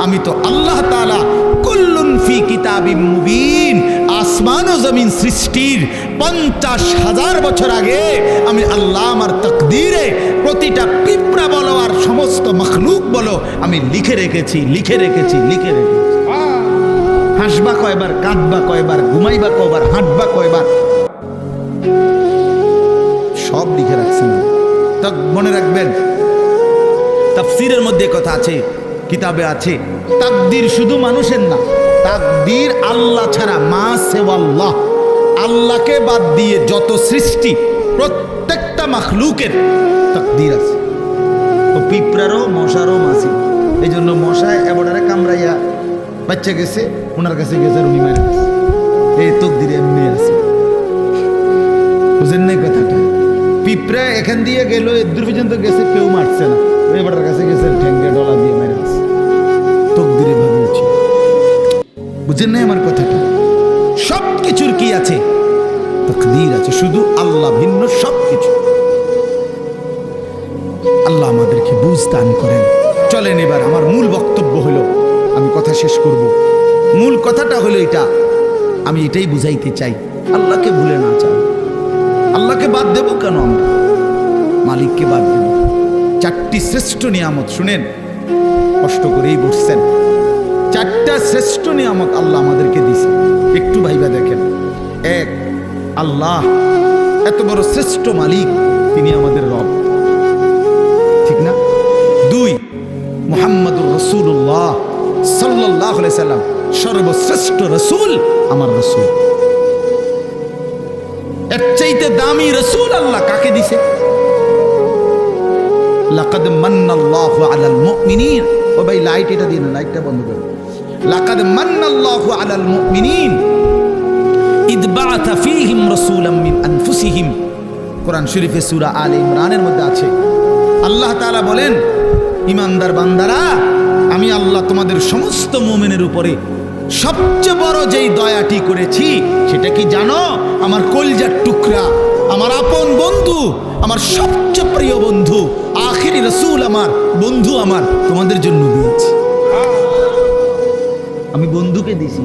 আমি তো আল্লাহ তাআলা কুল্লুন ফি কিতাবিম মুবিন। আসমান ও জমিন সৃষ্টির 50,000 বছর আগে আমি আল্লাহ আমার তাকদীরে প্রতিটা পিঁপড়া বলো আর সমস্ত মখলুক বলো আমি লিখে রেখেছি, লিখে রেখেছি, লিখে রেখেছি। হাসবা কয়বার, কাঁদবা কয়বার, ঘুমাইবা কয়বার, হাঁটবা কয়বার, সব লিখে রাখছেন। তা মনে রাখবেন তাফসীরের মধ্যে কথা আছে, কিতাবে আছে, তাকদীর শুধু মানুষের না, তাকদীর আল্লাহ ছাড়া মা সেওয়াল্লাহ, আল্লাহকে বাদ দিয়ে যত সৃষ্টি প্রত্যেকটা মাখলুকের তাকদীর আছে। তো পিঁপড়ারও মশারও মাসি, এই জন্য মশায় এবারে কামড়াইয়া বাচ্চা গেছে, ওনার কাছে গেছে, উনি মারা গেছে। এই তকদিরে এমনি আছে, বুঝেন নাই কথাটা? পিঁপড়া এখান দিয়ে গেল, দূর পর্যন্ত গেছে, কেউ মারছে না, এবার কাছে গেছে, ঠ্যাঙ্গে ডলা দিয়ে মেরে গেছে। তকদিরে ভাবে উচিত, বুঝেন নাই আমার কথাটা? সব কিছুর কি আছে? তকদির আছে, শুধু আল্লাহ ভিন্ন সব কিছু। আল্লাহ আমাদেরকে বুঝ দান করেন। চলেন এবার আমার মূল বক্তব্য হলো, আমি কথা শেষ করব। মূল কথাটা হলো এটা, আমি এটাই বুঝাইতে চাই, আল্লাহকে ভুলে না চাও। আল্লাহকে বাদ দেব কেন? আমরা মালিককে বাদ দেব। চারটি শ্রেষ্ঠ নিয়ামত, শুনেন, কষ্ট করেই বসছেন, চারটা শ্রেষ্ঠ নিয়ামত আল্লাহ আমাদেরকে দিছে, একটু ভাইবা দেখেন। এক, আল্লাহ এত বড় শ্রেষ্ঠ মালিক, তিনি আমাদের রব, ঠিক না? দুই, মুহাম্মাদুর রাসূলুল্লাহ সাল্লাল্লাহু আলাইহি সাল্লাম সর্বশ্রেষ্ঠ রাসূল, আমার রাসূল। এর চাইতে দামি রাসূল আল্লাহ কাকে দিছে? লাকাদ মান্নাল্লাহু আলাল মুমিনিন। ও ভাই লাইট এটা দিন, লাইটটা বন্ধ করুন। লাকাদ মান্নাল্লাহু আলাল মুমিনিন ইদ বাআথা ফীহিম রাসূলাম মিন আনফুসিহিম। কোরআন শরীফে সূরা আলে ইমরানের মধ্যে আছে। আল্লাহ তাআলা বলেন, ইমানদার বান্দারা, আমি আল্লাহ তোমাদের সমস্ত মুমিনের উপরে সবচেয়ে বড় যেই দয়াটি করেছি সেটা কি জানো? আমার কলিজার টুকরা, আমার আপন বন্ধু, আমার সবচেয়ে প্রিয় বন্ধু, আখিরি রাসূল, আমার বন্ধু, আমার তোমাদের জন্য দিয়েছি। আমি বন্ধুকে দিছি,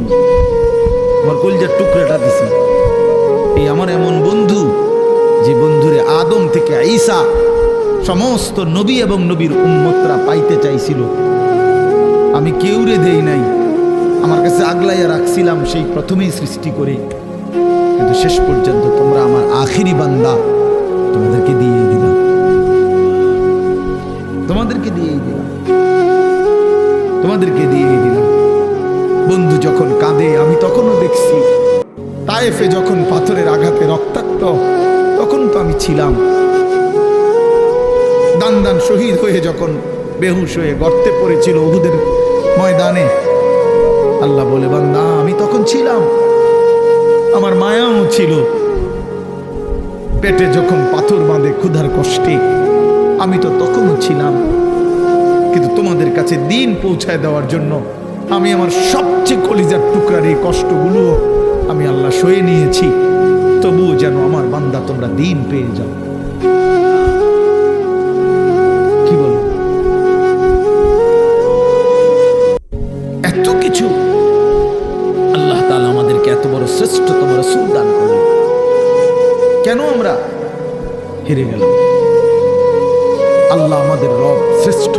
আমার কলিজার টুকরাটা দিছি। এই আমার এমন বন্ধু, যে বন্ধুরে আদম থেকে ঈসা সমস্ত নবী এবং নবীর উম্মতরা পাইতে চাইছিল, আমি কেউরে দেই নাই, আমার কাছে আগলাইয়া রাখছিলাম সেই প্রথমেই সৃষ্টি করে, কিন্তু শেষ পর্যন্ত তোমরা আমার আখিরি বান্দা, তোমাদেরকে দিয়েই দিলাম, তোমাদেরকে দিয়েই দিলাম, তোমাদেরকে দিয়েই দিলাম। বন্ধু যখন কাঁদে আমি তখনও দেখছি, তায়েফে যখন পাথরের আঘাতে রক্তাক্ত, তখন তো আমি ছিলাম। দান দান শহীদ হয়ে যখন বেহুশ হয়ে গর্তে পড়েছিল উহুদের ময়দানে, আল্লাহ বলে, বান্দা আমি তখন ছিলাম, আমার মায়াও ছিল। পেটে যখন পাথর বাঁধে ক্ষুধার কষ্টে, আমি তো তখনও ছিলাম। কিন্তু তোমাদের কাছে দিন পৌঁছায় দেওয়ার জন্য আমি আমার সবচেয়ে কলিজার টুকরার এই কষ্টগুলো আমি আল্লাহ সয়ে নিয়েছি, তবুও যেন আমার বান্দা তোমরা দিন পেয়ে যাও। কি বল? এত কিছু আল্লাহ তাআলা আমাদেরকে এত বড় শ্রেষ্ঠতম রাসূল দান করলেন, কেন আমরা হেরে গেলাম? আল্লাহ আমাদের রব, শ্রেষ্ঠ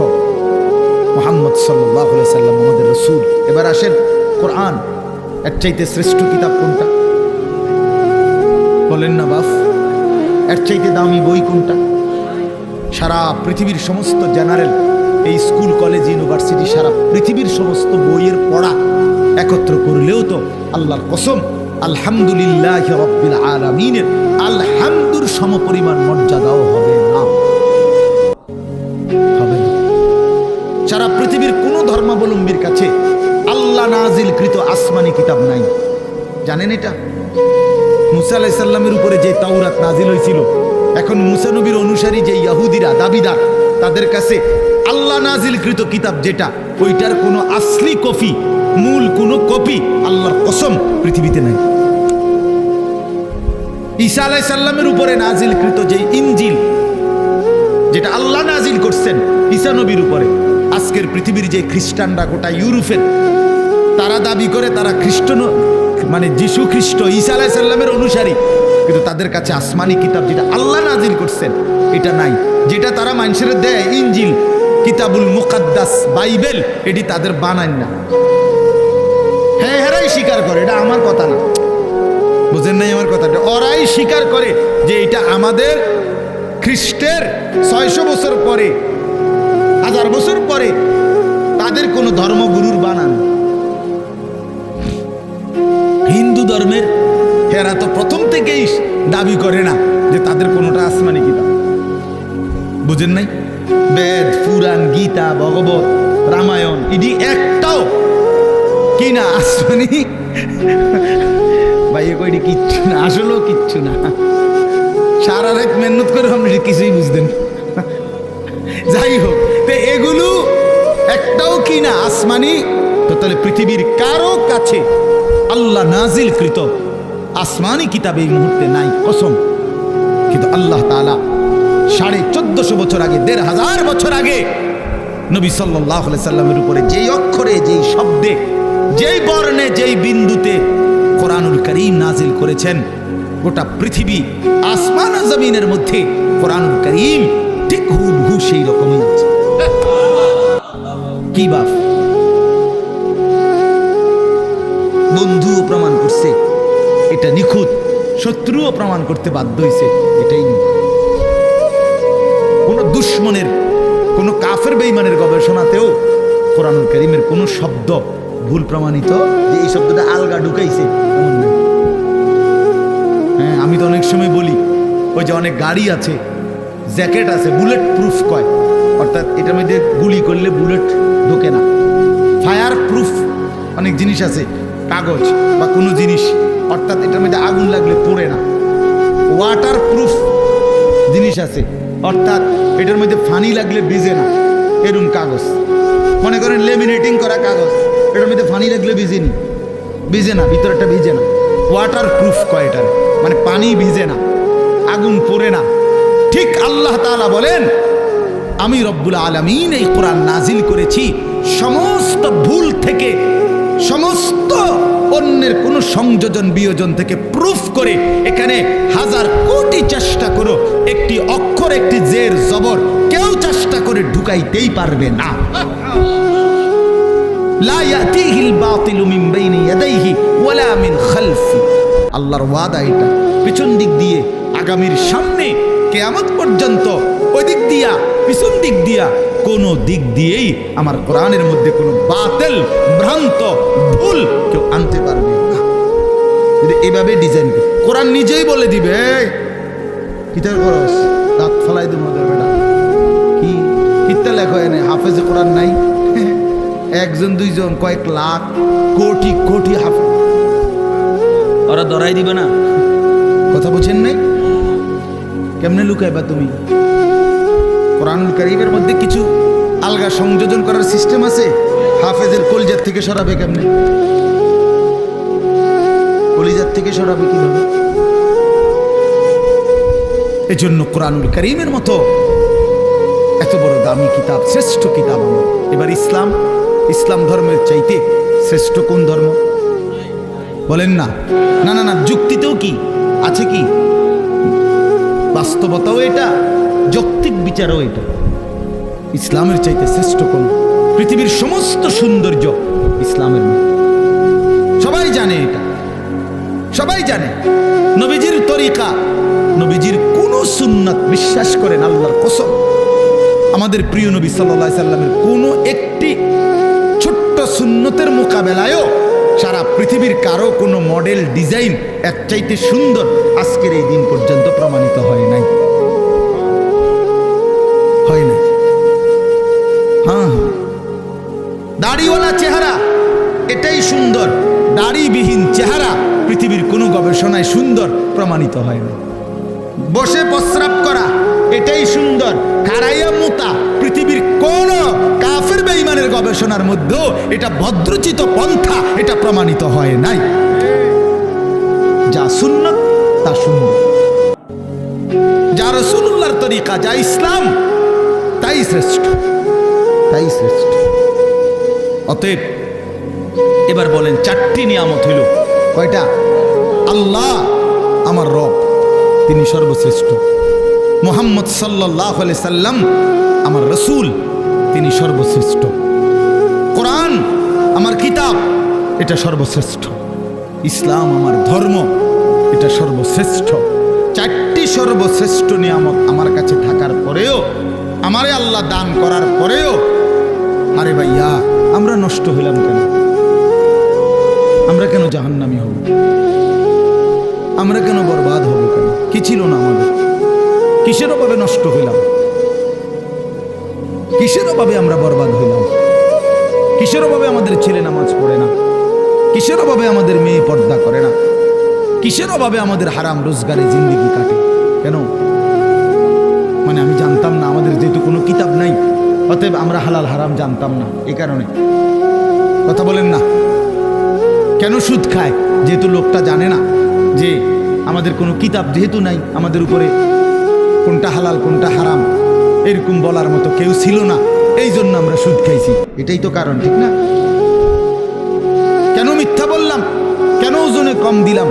মুহাম্মদ সাল্লাল্লাহু আলাইহি সাল্লাম আমাদের রাসূল। এবার আসেন, কোরআন এর চাইতে শ্রেষ্ঠ কিতাব কোনটা? বলেন না বাপ, এর চাইতে দামি বই কোনটা? সারা পৃথিবীর সমস্ত জেনারেল, এই স্কুল কলেজ ইউনিভার্সিটি, সারা পৃথিবীর সমস্ত বইয়ের পড়া একত্র করলেও তো আল্লাহর কসম আলহামদুলিল্লাহি রাব্বিল আলামিনের আলহামদুর সমপরিমাণ মর্যাদাও হবে না, হবে না। সারা পৃথিবীর কোন ধর্মাবলম্বীর কাছে আল্লাহ নাজিলকৃত আসমানি কিতাব নাই, জানেন এটা? মুসা আলাইহিস সালামের উপরে যে তাওরাত নাজিল হয়েছিল, এখন মুসা নবীর অনুসারী যে ইহুদিরা দাবিদার, তাদের কাছে আল্লাহ নাজিলকৃত কিতাব যেটা, ওইটার কোনো আসলি কপি, মূল কোনো কপি আল্লাহর কসম পৃথিবীতে নাই। ঈসা আলাইহিস সালামের উপরে নাজিলকৃত যে ইনজিল, যেটা আল্লাহ নাজিল করছেন ঈসা নবীর উপরে, আজকের পৃথিবীর যে খ্রিস্টানরা, গোটা ইউরোপের, তারা দাবি করে তারা খ্রিস্ট, মানে যিশু খ্রিস্ট ঈসা আলাইহিস সালামের অনুসারী, কিন্তু তাদের কাছে আসমানি কিতাব যেটা আল্লাহ নাজিল করছেন এটা নাই। যেটা তারা মানুষের দেয় ইনজিল, কিতাবুল মুকাদ্দাস, বাইবেল, এটি তাদের বানান না। হ্যাঁ, হেরাই স্বীকার করে, এটা আমার কথা না, বুঝেন নাই আমার কথাটা? ওরাই স্বীকার করে যে এটা আমাদের খ্রিস্টের 600 বছর পরে, 1000 বছর পরে তাদের কোনো ধর্মগুরুর বানান। হিন্দু ধর্মের এরা তো প্রথম থেকেই দাবি করে না যে তাদের কোনোটা আসমানি কিতাব, বুঝেন নাই? বেদ, পুরাণ গীতা ভগবত রামায়ণ ইডি একটাও কিনা আসমানি ভাই কইডি কিচ্ছু না, আসলেও কিচ্ছু না। সারা রাত মেহনত করে আপনি কিছুই বুঝতেন। যাই হোক, তো এগুলো একটাও কিনা আসমানি, তো তাহলে পৃথিবীর কারো কাছে আল্লাহ নাজিল কৃত আসমানি কিতাব এই মুহূর্তে নাই, কসম। কিন্তু আল্লাহ তাআলা 1450 বছর আগে, 1500 বছর আগে নবী সাল্লাল্লাহু আলাইহি সাল্লামের উপরে যেই অক্ষরে, যেই শব্দে, যেই বর্ণে, যেই বিন্দুতে কোরআনুল কারীম নাজিল করেছেন, গোটা পৃথিবী আসমান ও জমিনের মধ্যে কোরআনুল কারীম ঠিক হুবহু সেই রকমই আছে। কি বাপ, বন্ধুও প্রমাণ করছে এটা নিখুঁত, শত্রুও প্রমাণ করতে বাধ্য হয়েছে এটাই নিখুঁত। কোন দুশ্মনের, কোন কাফের বেঈমানের গবেষণাতেও কোরআনুল কারীমের কোন শব্দ ভুল প্রমাণিত যে এই শব্দটা আলগা ঢুকাইছে এমন না। হ্যাঁ, আমি তো অনেক সময় বলি, ওই যে অনেক গাড়ি আছে, জ্যাকেট আছে, বুলেট প্রুফ কয়, অর্থাৎ এটার মধ্যে গুলি করলে বুলেট ঢোকে না। ফায়ার প্রুফ অনেক জিনিস আছে, কাগজ বা কোনো জিনিস, অর্থাৎ এটার মধ্যে আগুন লাগলে পড়ে না। ওয়াটার প্রুফ জিনিস আছে, অর্থাৎ এটার মধ্যে পানি লাগলে ভিজে না, এরকম কাগজ। মনে করেন লেমিনেটিং করা কাগজ, এটার মধ্যে পানি লাগলে ভিজে না, ভিতরটা ভিজে না। ওয়াটার প্রুফ কয় এটার, মানে পানি ভিজে না, আগুন পড়ে না। ঠিক আল্লাহ তাআলা বলেন, আমি রব্বুল আলামিন এই কোরআন নাজিল করেছি সমস্ত ভুল থেকে, সমস্ত অন্যের কোনো সংযোজন বিয়োজন থেকে প্রুফ করে। এখানে 1000 কোটি চেষ্টা করো, একটি অক্ষর, একটি জের জবর কেউ চেষ্টা করে ঢুকাইতেই পারবে না। লা ইয়াতিহিল বাতিলু মিন বাইনি ইয়াদাইহি ওয়ালা মিন খালফি। আল্লাহর ওয়াদা এটা, পিছন দিক দিয়ে, আগামীর সামনে কিয়ামত পর্যন্ত, ওই দিক দিয়া, পিছন দিক দিয়া, কোনো দিক দিয়েই আমার কোরআনের মধ্যে কোনো বাতিল, ভ্রান্ত, ভুল কেউ আনতে পারবে না। যদি এভাবে ডিজাইন করে কোরআন নিজেই বলে দিবে, কিতার করস দাঁত ফলাই দেব বেটা, কি কিতা লেখা এনে হাফেজে কোরআন নাই, একজন দুইজন, কয়েক লাখ, কোটি কোটি হাফেজ, ওরা ধরাই দিবে না। কথা বুঝেন নাই? কেমনে লুকাইবা তুমি? কোরআনুল কারীমের মধ্যে কিছু আলগা সংযোজন করার সিস্টেম আছে। হাফেজের কলিজার থেকে সরাবে কেমনে? কলিজার থেকে সরাবে কিভাবে? এজন্য কোরআনুল কারীমের মতো এত বড় দামি কিতাব, শ্রেষ্ঠ কিতাব আমার। এবার ইসলাম ধর্মের চাইতে শ্রেষ্ঠ কোন ধর্ম বলেন না? না না না, যুক্তিতেও কি আছে, কি বাস্তবতাও এটা, যৌক্তিক বিচারও এটা। ইসলামের চাইতে শ্রেষ্ঠ কোন? পৃথিবীর সমস্ত সৌন্দর্য ইসলামের মধ্যে, সবাই জানে এটা, সবাই জানে। নবীজির তরিকা, নবীজির কোন সুন্নাত বিশ্বাস করেন আল্লাহর কসম, আমাদের প্রিয় নবী সাল্লাল্লাহু আলাইহি সাল্লামের কোনো একটি ছোট্ট সুন্নতের মোকাবেলায়ও সারা পৃথিবীর কারো কোনো মডেল, ডিজাইন এক চাইতে সুন্দর আজকের এই দিন পর্যন্ত প্রমাণিত হয় নাই, হয় না। হ্যাঁ, দাড়িওয়ালা চেহারা এটাই সুন্দর, দাড়িবিহীন চেহারা পৃথিবীর কোনো গবেষণায় সুন্দর প্রমাণিত হয় না। বসে প্রস্রাব করা এটাই সুন্দর, খাড়াইয়া মুতা পৃথিবীর কোন কাফের বেঈমানের গবেষণার মধ্যেও এটা ভদ্রচিত পন্থা, এটা প্রমাণিত হয় নাই। যা সুন্নত তা সুন্দর, যা রাসূলুল্লাহর তরিকা, যা ইসলাম, তাই শ্রেষ্ঠ, তাই শ্রেষ্ঠ। অতএব এবার বলেন, 4টি নিয়ামত হইল, কয়টা? আল্লাহ আমার রব, তিনি সর্বশ্রেষ্ঠ। মুহাম্মদ সাল্লাল্লাহু আলাইহি সাল্লাম আমার রাসূল, তিনি সর্বশ্রেষ্ঠ। কোরআন আমার কিতাব, এটা সর্বশ্রেষ্ঠ। ইসলাম আমার ধর্ম, এটা সর্বশ্রেষ্ঠ। 4টি সর্বশ্রেষ্ঠ নিয়ামত আমার কাছে থাকার পরেও, আমারে আল্লাহ দান করার পরেও, আরে ভাইয়া আমরা নষ্ট হইলাম কেন? আমরা কেন জাহান্নামী হব? আমরা কেন বরবাদ হব কেন? কি ছিল না আমাদের? কিসের অভাবে নষ্ট হইলাম? কিসের অভাবে আমরা বরবাদ হইলাম? কিসের অভাবে আমাদের ছেলে নামাজ পড়ে না? কিসের অভাবে আমাদের মেয়ে পর্দা করে না? কিসের অভাবে আমাদের হারাম রোজগারে জিন্দেগি কাটে? কেন? মানে আমি জানতাম না, আমাদের যেহেতু কোনো কিতাব নাই, অতএব আমরা হালাল হারাম জানতাম না, এই কারণে। কথা বলেন না? কেন সুদ খায়? যেহেতু লোকটা জানে না যে আমাদের কোনো কিতাব যেহেতু নাই, আমাদের উপরে কোনটা হালাল কোনটা হারাম এরকম বলার মতো কেউ ছিল না, এই জন্য আমরা সুদ খাইছি। এটাই তো কারণ, ঠিক না? কেন মিথ্যা বললাম? কেন ওজনে কম দিলাম?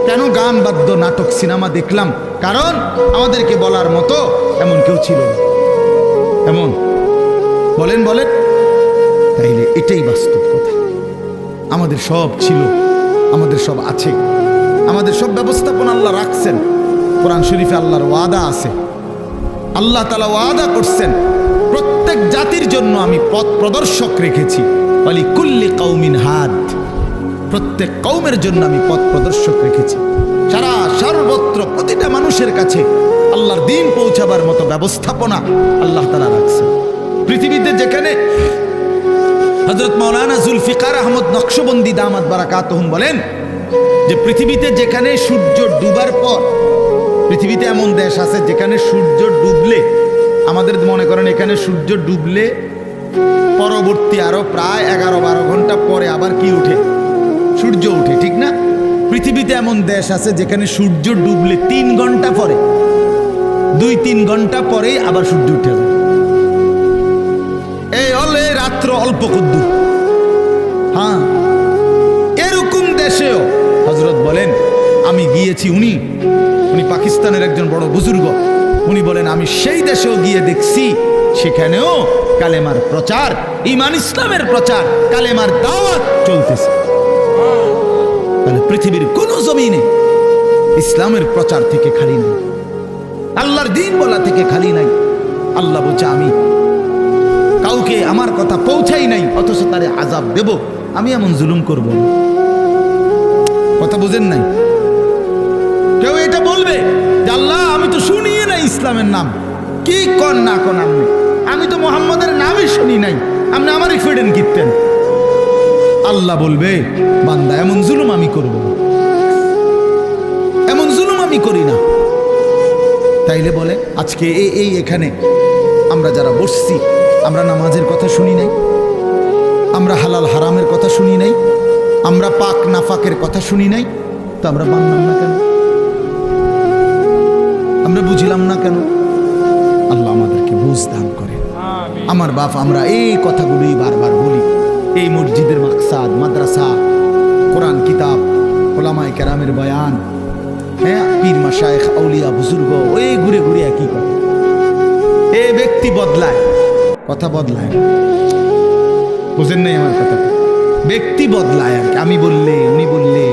কেন গান বাদ্য নাটক সিনেমা দেখলাম? কারণ আমাদেরকে বলার মতো এমন কেউ ছিল না। এমন বলেন বলেন, তাইলে এটাই বাস্তব কথা। আমাদের সব ছিল, আমাদের সব আছে, আমাদের সব ব্যবস্থাপনা আল্লাহ রাখছেন। কোরআন শরীফে আল্লাহর ওয়াদা আছে, আল্লাহ তাআলা ওয়াদা করছেন প্রত্যেক জাতির জন্য আমি পথ প্রদর্শক রেখেছি। ওয়ালিকুল্লি কওমিন হাদ, প্রত্যেক কওমের জন্য আমি পথ প্রদর্শক রেখেছি। সারা সর্বত্র প্রতিটা মানুষের কাছে আল্লাহর দ্বীন পৌঁছাবার মতো ব্যবস্থাপনা আল্লাহ তাআলা রাখছেন। পৃথিবীতে যেখানে হযরত মাওলানা জুলফিকার আহমদ নকশবন্দি দামাত বারাকাতুহুম বলেন যে পৃথিবীতে যেখানে সূর্য ডুবার পর, পৃথিবীতে এমন দেশ আছে যেখানে সূর্য ডুবলে, আমাদের মনে করেন এখানে সূর্য ডুবলে পরবর্তী আরো প্রায় 11-12 ঘন্টা পরে আবার কি উঠে? সূর্য উঠে, ঠিক না? পৃথিবীতে এমন দেশ আছে যেখানে সূর্য ডুবলে 3 ঘন্টা পরে, 2-3 ঘন্টা পরেই আবার সূর্য উঠে যায়। এই হলে রাত্র অল্প কদ্দুর। হ্যাঁ, এরকম দেশেও হযরত বলেন আমি গিয়েছি, উনি পাকিস্তানের একজন বড় বুজুর্গ, উনি বলেন আমি সেই দেশেও গিয়ে দেখছি সেখানেও কালেমার প্রচার, ঈমান ইসলামের প্রচার, কালেমার দাওয়াত চলতেছে। তাহলে পৃথিবীর কোন জমিনে ইসলামের প্রচার থেকে খালি নাই, আল্লাহর দ্বীন বলা থেকে খালি নাই। আল্লাহ বলছে আমি কাউকে আমার কথা পৌঁছাই নাই অথচ তারে আযাব দেব, আমি এমন জুলুম করব না। কথা বুঝেন নাই? কেউ এটা বলবে যে আল্লাহ আমি তো শুনিয়ে নাই ইসলামের নাম, কি কন না কন আপনি, আমি তো মুহাম্মদের নামই শুনি নাই, আপনি আমারই ফেডেন কিনতেন। আল্লাহ বলবে বান্দা এমন জুলুম আমি করব না, এমন জুলুম আমি করি না। তাইলে বলে আজকে এই এখানে আমরা যারা বসছি, আমরা নামাজের কথা শুনি নাই, আমরা হালাল হারামের কথা শুনি নাই, আমরা পাক নাফাকের কথা শুনি নাই, তো আমরা মানলাম না কেন? আমরা বুঝলাম না কেন? আল্লাহ আমাদেরকে বুঝ দান করে। আমার বাপ, আমরা এই কথাগুলি বারবার বলি, এই মসজিদের মাকসাদ, মাদ্রাসা, কোরআন কিতাব, ওলামায়ে কেরামের বয়ান, হ্যাঁ, পীর মাশায়েখ আউলিয়া বুজুর্গ, ওই ঘুরে ঘুরে একই কথা। এই ব্যক্তি বদলায়, কথা বদলায়, বুঝেন নাই আমার কথা? ব্যক্তি বদলায় আর কি, আমি বললে, উনি বললে,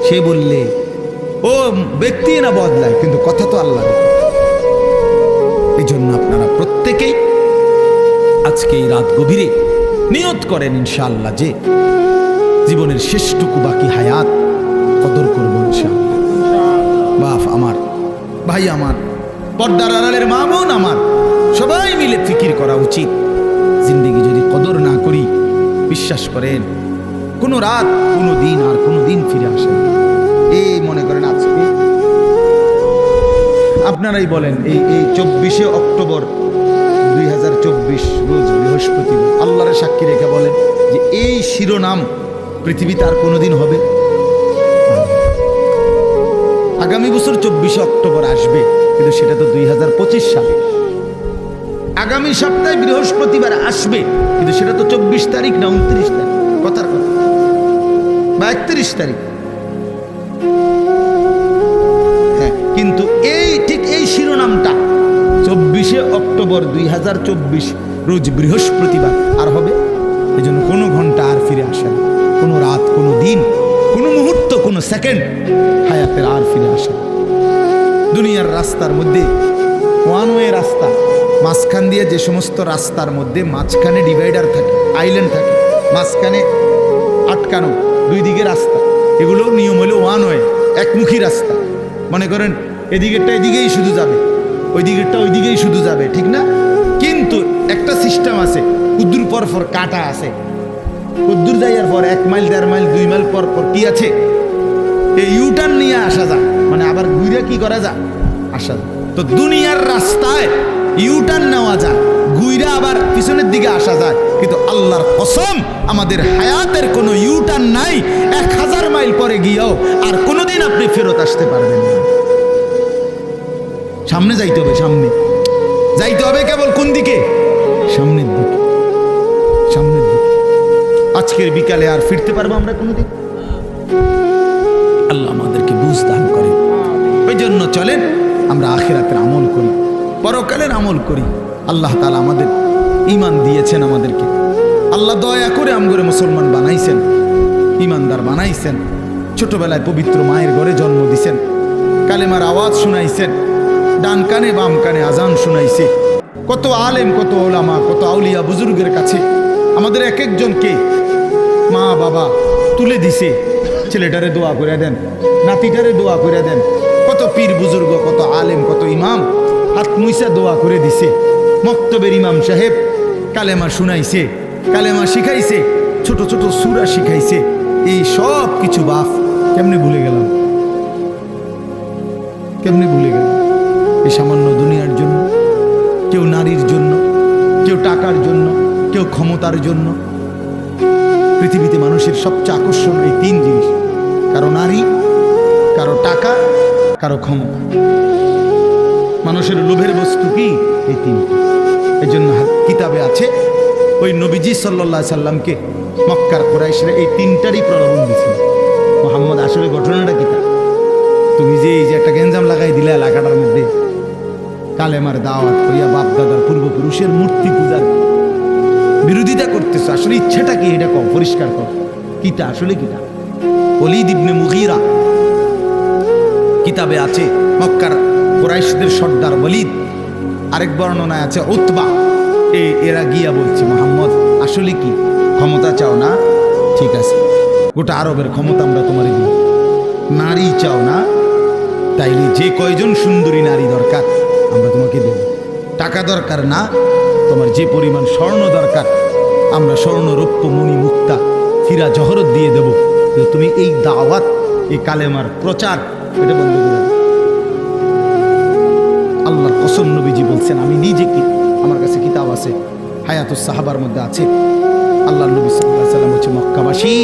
সে বললে, ও ব্যক্তি না বদলায়, কিন্তু কথা তো আল্লাহ। এই জন্য আপনারা প্রত্যেকেই আজকে এই রাত গভীরে নিয়ত করেন ইনশাআল্লাহ যে জীবনের শেষটুকু বাকি হায়াত কদর করব ইনশাআল্লাহ। বাপ আমার, ভাই আমার, পর্দার আড়ালের মা বোন আমার, সবাই মিলে ফিকির করা উচিত। জিন্দেগি যদি কদর না করি, বিশ্বাস করেন কোনো রাত, কোনো দিন আর কোনো দিন ফিরে আসে না। এই মনে করেন আজকে আপনারাই বলেন, এই 24শে অক্টোবর 2024 রোজ বৃহস্পতিবার, আল্লাহর সাক্ষী রেখে বলেন যে এই শিরোনাম পৃথিবীতে আর কোনোদিন হবে? আগামী বছর 24শে অক্টোবর আসবে, কিন্তু সেটা তো 2025 সালে। আগামী সপ্তাহে বৃহস্পতিবার আসবে, কিন্তু সেটা তো 24 তারিখ না 29 তারিখ, কথার কথা, বা 31 তারিখ। হ্যাঁ, কিন্তু ঠিক এই শিরোনামটা 24শে অক্টোবর 2024 রোজ বৃহস্পতিবার আর হবে। এই জন্য কোনো ঘন্টা আর ফিরে আসে না, কোনো রাত, কোনো দিন, কোনো মুহূর্ত, কোনো সেকেন্ড হায়াতের আর ফিরে আসে না। দুনিয়ার রাস্তার মধ্যে ওয়ান ওয়ে রাস্তা, মাঝখান দিয়ে যে সমস্ত রাস্তার মধ্যে মাঝখানে ডিভাইডার থাকে, আইল্যান্ড থাকে, মাঝখানে আটকানো, দুই দিকে রাস্তা, এগুলো নিয়ম হলো ওয়ান ওয়ে, একমুখী রাস্তা। মনে করেন এদিকেরটা এদিকেই শুধু যাবে, ওই দিকেরটা ওই দিকেই শুধু যাবে, ঠিক না? কিন্তু একটা সিস্টেম আছে, কুদ্দুর পর পর কাটা আছে, কুদ্দুর যাইয়ার পর 1 মাইল 1.5 মাইল 2 মাইল পর পর কি আছে, এই ইউটার্ন নিয়ে আসা যায়, মানে আবার ঘুরে কি করা যায়, আসা যায়। তো দুনিয়ার রাস্তায় ইউটার্ন নেওয়া যায়, ঘুরে আবার পিছনের দিকে আসা যায়, কিন্তু আল্লাহর কসম আমাদের হায়াতের কোনো ইউটার্ন নাই। 1000 মাইল পরে গিয়েও আর কোনোদিন আপনি ফেরত আসতে পারবেন না। সামনে যাইতে হবে, সামনে যাইতে হবে, কেবল কোন দিকে, সামনের দিকে, সামনের দিকে। আজকের বিকালে আর ফিরতে পারবো আমরা কোনোদিন? আল্লাহ আমাদেরকে বুঝ দান করে। ওই জন্য চলেন আমরা আখিরাতের আমল করি, পরকালের আমল করি। আল্লাহ তাআলা আমাদের ঈমান দিয়েছেন, আমাদেরকে আল্লাহ দয়া করে আমগরে মুসলমান বানাইছেন, ঈমানদার বানাইছেন। ছোটবেলায় পবিত্র মায়ের ঘরে জন্ম দিছেন, কালেমার আওয়াজ শুনাইছেন, ডান কানে বাম কানে আজান শুনাইছে। কত আলেম, কত ওলামা, কত আউলিয়া বুজুর্গের কাছে আমাদের এক একজনকে মা বাবা তুলে দিছে, ছেলেটারে দোয়া করে দেন, নাতিটারে দোয়া করে দেন। কত পীর বুজুর্গ, কত আলেম, কত ইমাম হাত মুইসা দোয়া করে দিছে। মক্তবের ইমাম সাহেব কালেমা শুনাইছে, কালেমা শিখাইছে, ছোট ছোট সূরা শিখাইছে। এই সব কিছু বাপ কেমনে ভুলে গেলাম, কেমনে ভুলে গেলাম? এই সামান্য দুনিয়ার জন্য, কেউ নারীর জন্য, কেউ টাকার জন্য, কেউ ক্ষমতার জন্য। পৃথিবীতে মানুষের সবচেয়ে আকর্ষণ এই 3 জিনিস, কারো নারী, কারো টাকা, কারো ক্ষমতা। মানুষের লোভের বস্তু কি? এই 3টি। এই জন্য কিতাবে আছে ওই নবীজি সাল্লাল্লাহু আলাইহি সাল্লামকে মক্কার কুরাইশরা এই 3টারই প্রলোভন দিয়েছিল। মুহাম্মদ আসলে ঘটনাটা কি? তুমি যে এই যে একটা গেঞ্জাম লাগাই দিলে এলাকাটার মধ্যে, কালেমার দাওয়াত করিয়া বাপ দাদার পূর্বপুরুষের মূর্তি পূজার বিরোধিতা করতেছ, আসলে ইচ্ছেটা কি এটা কম পরিষ্কার কর। কিটা আসলে কিটা? ওলীদ ইবনে মুগীরা কিতাবে আছে, মক্কার কুরাইশদের সর্দার ওলীদ, আরেক বর্ণনায় আছে উতবা। এরা গিয়া বলছে, মুহাম্মদ আসলে কি ক্ষমতা চাও না? ঠিক আছে, গোটা আরবের ক্ষমতা আমরা তোমারে দিব। নারী চাও না? তাইলে যে কয়জন সুন্দরী নারী দরকার আমরা তোমাকে দেব। টাকা দরকার না? তোমার যে পরিমাণ স্বর্ণ দরকার আমরা স্বর্ণ, রৌপ্য, মণি, মুক্তা, হীরা জহরত দিয়ে দেব। তুমি এই দাওয়াত, এই কালেমার প্রচার এটা বন্ধ করে দাও। আল্লাহর কসম নবীজি বলছেন, আমি নিজে কি, আমার কাছে কিতাব আছে, হায়াতুস সাহাবার মধ্যে আছে। আল্লাহর নবী সাল্লাল্লাহু আলাইহি সাল্লাম বলছে, মক্কাবাসী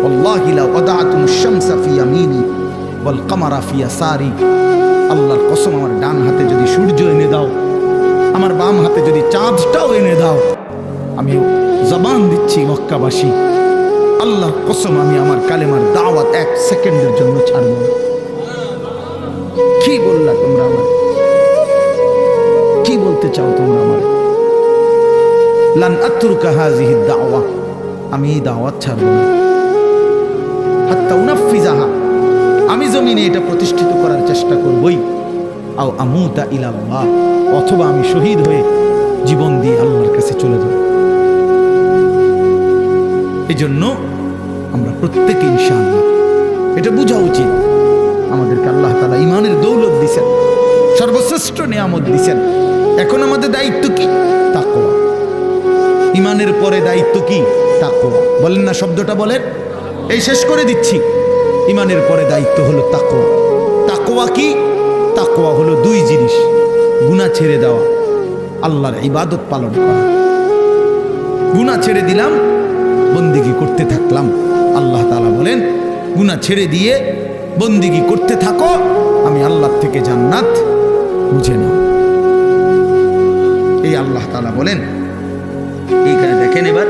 ওয়াল্লাহি লা ওয়াদাতুমুশ শামসা ফি ইয়ামিনি ওয়াল কামারা ফি ইয়াসারি। আল্লাহর কসম, আমার ডান হাতে যদি সূর্য এনে দাও, আমার বাম হাতে যদি চাঁদটাও এনে দাও, আমি জবান দিচ্ছি মক্কাবাসী, আল্লাহর কসম আমি আমার কালেমার দাওয়াত 1 সেকেন্ডের জন্য ছাড়ব না। কি বললা তোমরা আমার? কি বলতে চাও তোমরা আমার? লান আতরুকা হাযিহি দাওয়া, আমি এই দাওয়াত ছাড়ব না হাত্তা উনাফিজাহা, আমি জমিনে এটা প্রতিষ্ঠিত করার চেষ্টা করবই। আও আমুতা ইলাল্লাহ, অথবা আমি শহীদ হয়ে জীবন দিয়ে আল্লাহর কাছে চলে যাব। এই জন্য আমরা প্রত্যেকে ইনশাআল্লাহ এটা বোঝা উচিত, আমাদেরকে আল্লাহ তাআলা ঈমানের দৌলত দিয়েছেন, সর্বশ্রেষ্ঠ নিয়ামত দিয়েছেন। এখন আমাদের দায়িত্ব কি? তাকওয়া। ঈমানের পরে দায়িত্ব কি? তাকওয়া। বলেন না শব্দটা, বলেন। এই শেষ করে দিচ্ছি। ঈমানের পরে দায়িত্ব হলো তাকওয়া। তাকওয়া কি? তাকওয়া হলো 2 জিনিস, গুনাহ ছেড়ে দেওয়া, আল্লাহর ইবাদত পালন করা। গুনাহ ছেড়ে দিলাম, বন্দেগী করতে থাকলাম। আল্লাহ তাআলা বলেন, গুনাহ ছেড়ে দিয়ে বন্দেগী করতে থাকো, আমি আল্লাহ থেকে জান্নাত বুঝে নাও। এই আল্লাহ তাআলা বলেন। এইখানে দেখেন এবার,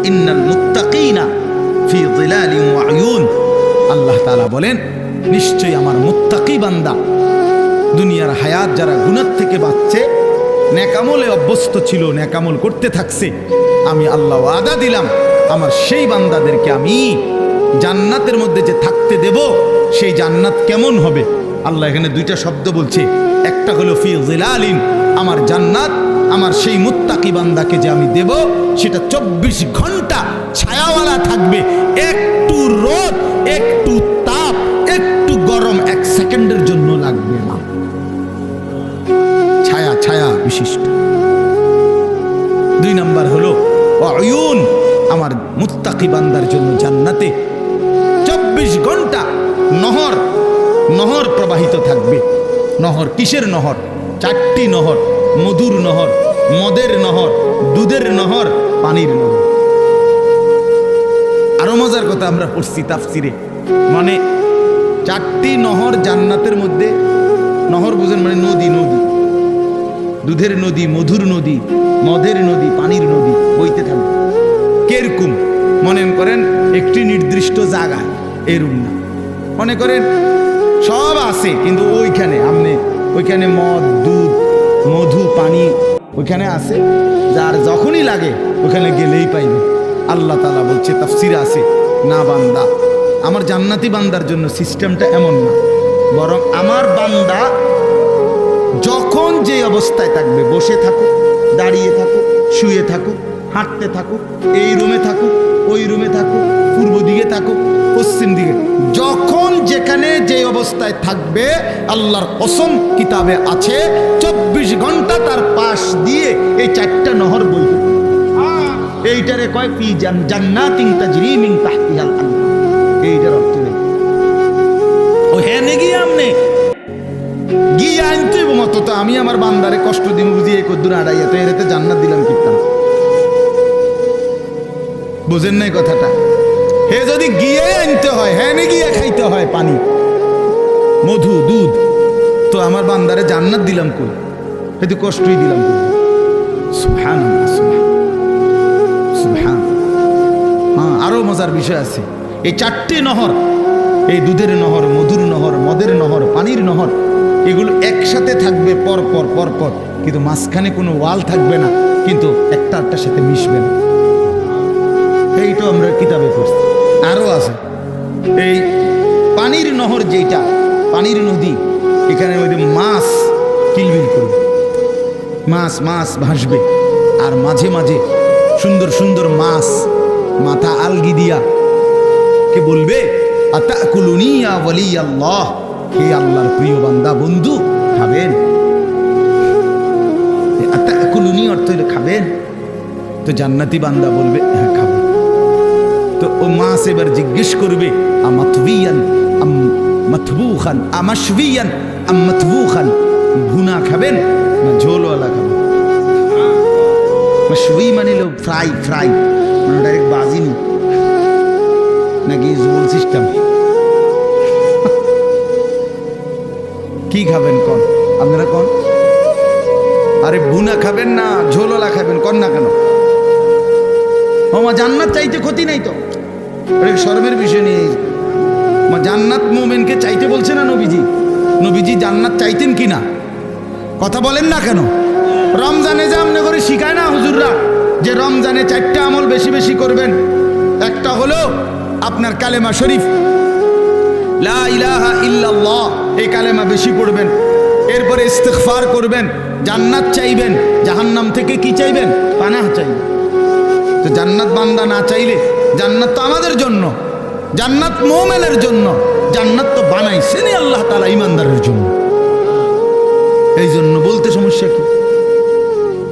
ইন্নাল মুত্তাকিনা ফি যিলালিন ওয়া আয়ুন। আল্লাহ তাআলা বলেন, নিশ্চয়ই আমার মুত্তাকি বান্দা, দুনিয়ার হায়াত যারা গুনাহ থেকে বাঁচছে, নেকামলে অভ্যস্ত ছিল, নেকামল করতে থাকছে, আমি আল্লাহ ওয়াদা দিলাম আমার সেই বান্দাদেরকে আমি জান্নাতের মধ্যে যে থাকতে দেব, সেই জান্নাত কেমন হবে? আল্লাহ এখানে 2টা শব্দ বলছে। একটা হলো ফি যিলালিন, আমার জান্নাত আমার সেই মুত্তাকি বান্দাকে যে আমি দেব, সেটা 24 ঘন্টা ছায়াওয়ালা থাকবে। একটু রোদ, একটু তাপ, একটু গরম 1 সেকেন্ডের জন্য লাগবে না। ছায়া ছায়া বিশিষ্ট। অয়ুন, আমার মুত্তাকি বান্দার জন্য জান্নাতে 24 ঘন্টা নহর নহর প্রবাহিত থাকবে। নহর কিসের নহর? 4টি নহর, মধুর নহর, মদের নহর, দুধের নহর, পানির নহর। আরো মজার কথা আমরা পড়ছি তাফসিরে, মানে 4টি নহর জান্নাতের মধ্যে। নহর বুঝেন মানে নদী, নদী, দুধের নদী, মধুর নদী, মদের নদী, পানির নদী বইতে থাকবে। কেরকম মনে করেন একটি নির্দিষ্ট জায়গা, এরকম না। মনে করেন সব আছে কিন্তু ওইখানে আপনি ওইখানে মদ, দুধ, মধু, পানি ওইখানে আছে, যার যখনই লাগে ওখানে গেলেই পাইবে। আল্লাহ তাআলা বলছে তাফসিরে আছে, না বান্দা, আমার জান্নাতি বান্দার জন্য সিস্টেমটা এমন না, বরং আমার বান্দা যখন যে অবস্থায় থাকবে, বসে থাকুক, দাঁড়িয়ে থাকুক, শুয়ে থাকুক, হাঁটতে থাকুক, এই রুমে থাকুক, ওই রুমে থাকুক, পূর্ব দিকে থাকুক, পশ্চিম দিকে, যখন যেখানে যে অবস্থায় থাকবে, আল্লাহর কসম কিতাবে আছে 24 ঘন্টা তার পাশ দিয়ে এই 4টা নহর বইবে। এইটারে কয় ফি জান্নাতিন তাজরি মিন তাহতিহাল আনহার। এইটার অর্থ নেই ও হ্যাঁ গিয়ে আমনে গিয়ে আনতে মতো তো আমি আমার বান্দারে কষ্ট দিন বুঝিয়ে কদ্দুর আড়াইয়া তো এরাতে জান্নাত দিলাম কিতাম। বুঝেন নাই কথাটা? হে যদি গিয়ে আনতে হয়, হ্যাঁ গিয়ে খাইতে হয় পানি, মধু, দুধ, তো আমার বান্দারে জান্নাত দিলাম কই? এতে কষ্টই দিলাম কই? সুবহানাল্লাহ, সুবহান। হ্যাঁ, আরো মজার বিষয় আছে। এই 4টি নহর, এই দুধের নহর, মধুর নহর, মদের নহর, পানির নহর, এগুলো একসাথে থাকবে পর পর পর পর, কিন্তু মাঝখানে কোনো ওয়াল থাকবে না, কিন্তু একটার সাথে মিশবে না। এইটা আমরা কিতাবে পড়ছি। আরো আছে এই পানির নহর, যেটা পানির নদী, এখানে ওই মাছ কিলবিল করবে, মাছ মাছ ভাসবে, আর মাঝে মাঝে সুন্দর সুন্দর মাছ মাথা আলগি দিয়া কে বলবে, আতাকুলুনি ইয়া ওয়ালি আল্লাহ, হে আল্লাহর প্রিয় বান্দা, বন্ধু খাবেন? আতাকুলুনি অর্থ হলো খাবেন। তো জান্নাতি বান্দা বলবে হ্যাঁ খাবো। তো ও মাছ এবার জিজ্ঞেস করবে, আমাতবিয়ান আম মাতবুখান, আমাশবিয়ান আম মাতবুখান, ভুনা খাবেন না ঝোলওয়ালা খাবেন? মাশবি মানে হলো ফ্রাই, ফ্রাই মানে ডাইরেক্ট বাজিনি, নাকি ঝোল সিস্টেম? কি খাবেন কন আপনারা কন? আরে ভুনা খাবেন না ঝোলওয়ালা খাবেন কন না কেন? জান্নাত চাইতে ক্ষতি নাই তো, শরমের বিষয় নিয়ে জান্নাত মুমিনকে চাইতে বলছে না নবীজি? নবীজি জান্নাত চাইতেন কিনা কথা বলেন না কেন? রমজানে যে আমনে করে শিখায় না হুজুররা, যে রমজানে 4টা আমল বেশি বেশি করবেন। একটা হলো আপনার কালেমা শরীফ, লা ইলাহা ইল্লাল্লাহ, এই কালেমা বেশি পড়বেন। এরপরে ইস্তিগফার করবেন, জান্নাত চাইবেন, জাহান্নাম থেকে কি চাইবেন? পানাহ চাইবেন। তো জান্নাত বান্দা না চাইলে, জান্নাত তো আমাদের জন্য, জান্নাত মুমিনের জন্য, জান্নাত তো বানাইছেনই আল্লাহ তাআলা ইমানদারের জন্য। এই জন্য বলতে সমস্যা কি?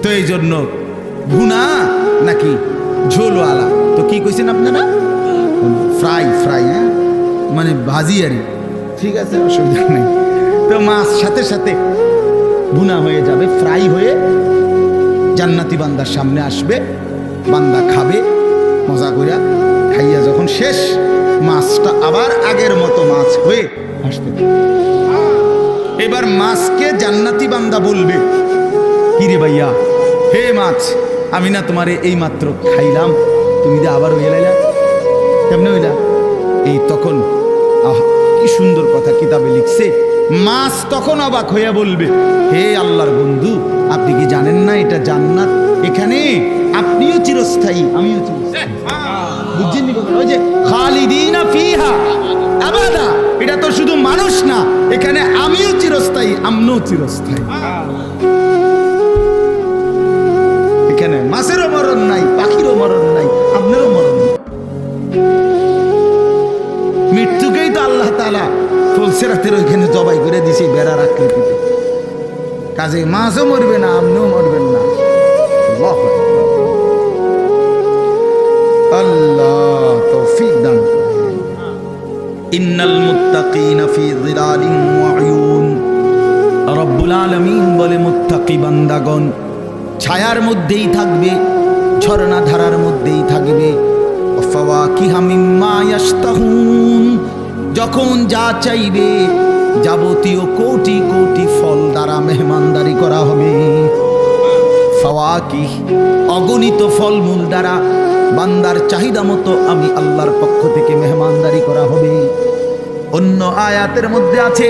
তো এই জন্য ভুনা নাকি ঝোলওয়ালা, তো কি কইছেন আপনারা? ফ্রাই, ফ্রাই, হ্যাঁ মানে ভাজি আর, ঠিক আছে, অসুবিধা নেই। তো মাছ সাথে সাথে ভুনা হয়ে যাবে, ফ্রাই হয়ে জান্নাতি বান্দার সামনে আসবে, বান্দা খাবে মজা কইরা, খাইয়া যখন শেষ, মাছটা আবার আগের মতো মাছ হয়ে আসবে। এবার মাছকে জান্নাতি বান্দা বলবে, কিরে ভাইয়া, হে মাছ, আমি না তোমারে এই মাত্র খাইলাম, তুমি যে আবার হয়ে লাইলা, কেমনে হইলা? এই তখন আহ কি সুন্দর কথা কিতাবে লিখছে, মাছ তখন অবাক হইয়া বলবে, হে আল্লাহর বন্ধু, আপনি কি জানেন না এটা জান্নাত? এখানে আপনিও চিরস্থায়ী, আমিও চিরস্থায়ী। বুঝছেন নি কথা? ওই যে খালিদিনা ফিহা আবাদা, এটা তো শুধু মানুষ না, এখানে আমিও চিরস্থায়ী, আপনিও চিরস্থায়ী। এখানে মাছেরও মরণ নাই, পাখিরও মরণ নাই, আপনারও মরণ নাই। মৃত্যুকেই তো আল্লাহ তাআলা ফুলসিরাতের ওইখানে জবাই করে দিছে বেড়ার আকৃতিতে, কাজে মাছও মরবে না, আপনিও মরবেন না। ইন্নাল মুত্তাকিনা ফি যিলালিন ওয়া উয়ুন। রব্বুল আলামিন বলে মুত্তাকি বান্দাগণ ছায়ার মধ্যেই থাকবে, ঝর্ণা ধারার মধ্যেই থাকবে। ফাওয়াকিহা মিম্মা ইয়াশতাহুন, যখন যা চাইবে যাবতীয় কোটি কোটি ফল দ্বারা মেহমানদারি করা হবে। ফাওয়াকিহ, অগণিত ফলমূল দ্বারা বান্দার চাহিদা মতো আমি আল্লাহর পক্ষ থেকে মেহমানদারি করা হবে। অন্য আয়াতের মধ্যে আছে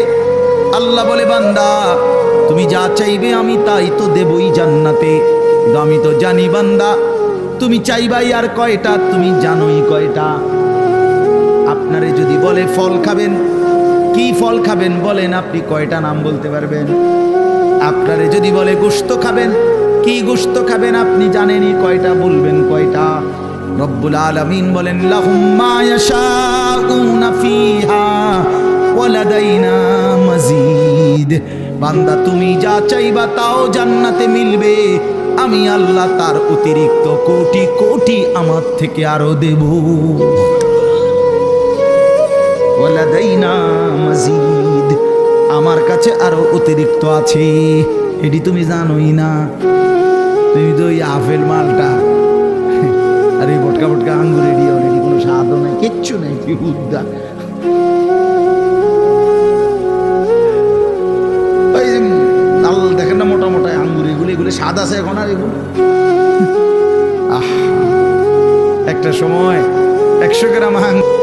আল্লাহ বলে, বান্দা তুমি যা চাইবে আমি তাই তো দেবই জান্নাতে। কিন্তু আমি তো জানি বান্দা তুমি চাইবাই আর কয়টা, তুমি জানোই কয়টা। আপনারে যদি বলে ফল খাবেন, কি ফল খাবেন বলেন, আপনি কয়টা নাম বলতে পারবেন? আপনারে যদি বলে গোশত খাবেন, কি গোশত খাবেন আপনি জানেনই কয়টা, বলবেন কয়টা? রব্বুল আলামিন বলেন লাহুম মা ইয়াশাউনা ফিহা ওয়া লাদাইনা মাজিদ। বান্দা তুমি যা চাইবা তাও জান্নাতে মিলবে, আমি আল্লাহ তার অতিরিক্ত কোটি কোটি আমার থেকে আরো দেব। ওয়া লাদাইনা মাজিদ, আমার কাছে আরো অতিরিক্ত আছে, এটি তুমি জানোই না। তুমি তো ওই আপেল মালটা আর এই বটকা বটকা আঙ্গুর এটি অলরেডি কোনো স্বাদও নাই, কিচ্ছু নেই, কি উদ্দা। ওই লাল দেখেন না মোটা মোটা আঙ্গুর, এগুলো এগুলো স্বাদ আছে এখন আর এগুলো। একটা সময় 100 গ্রাম আঙ্গুর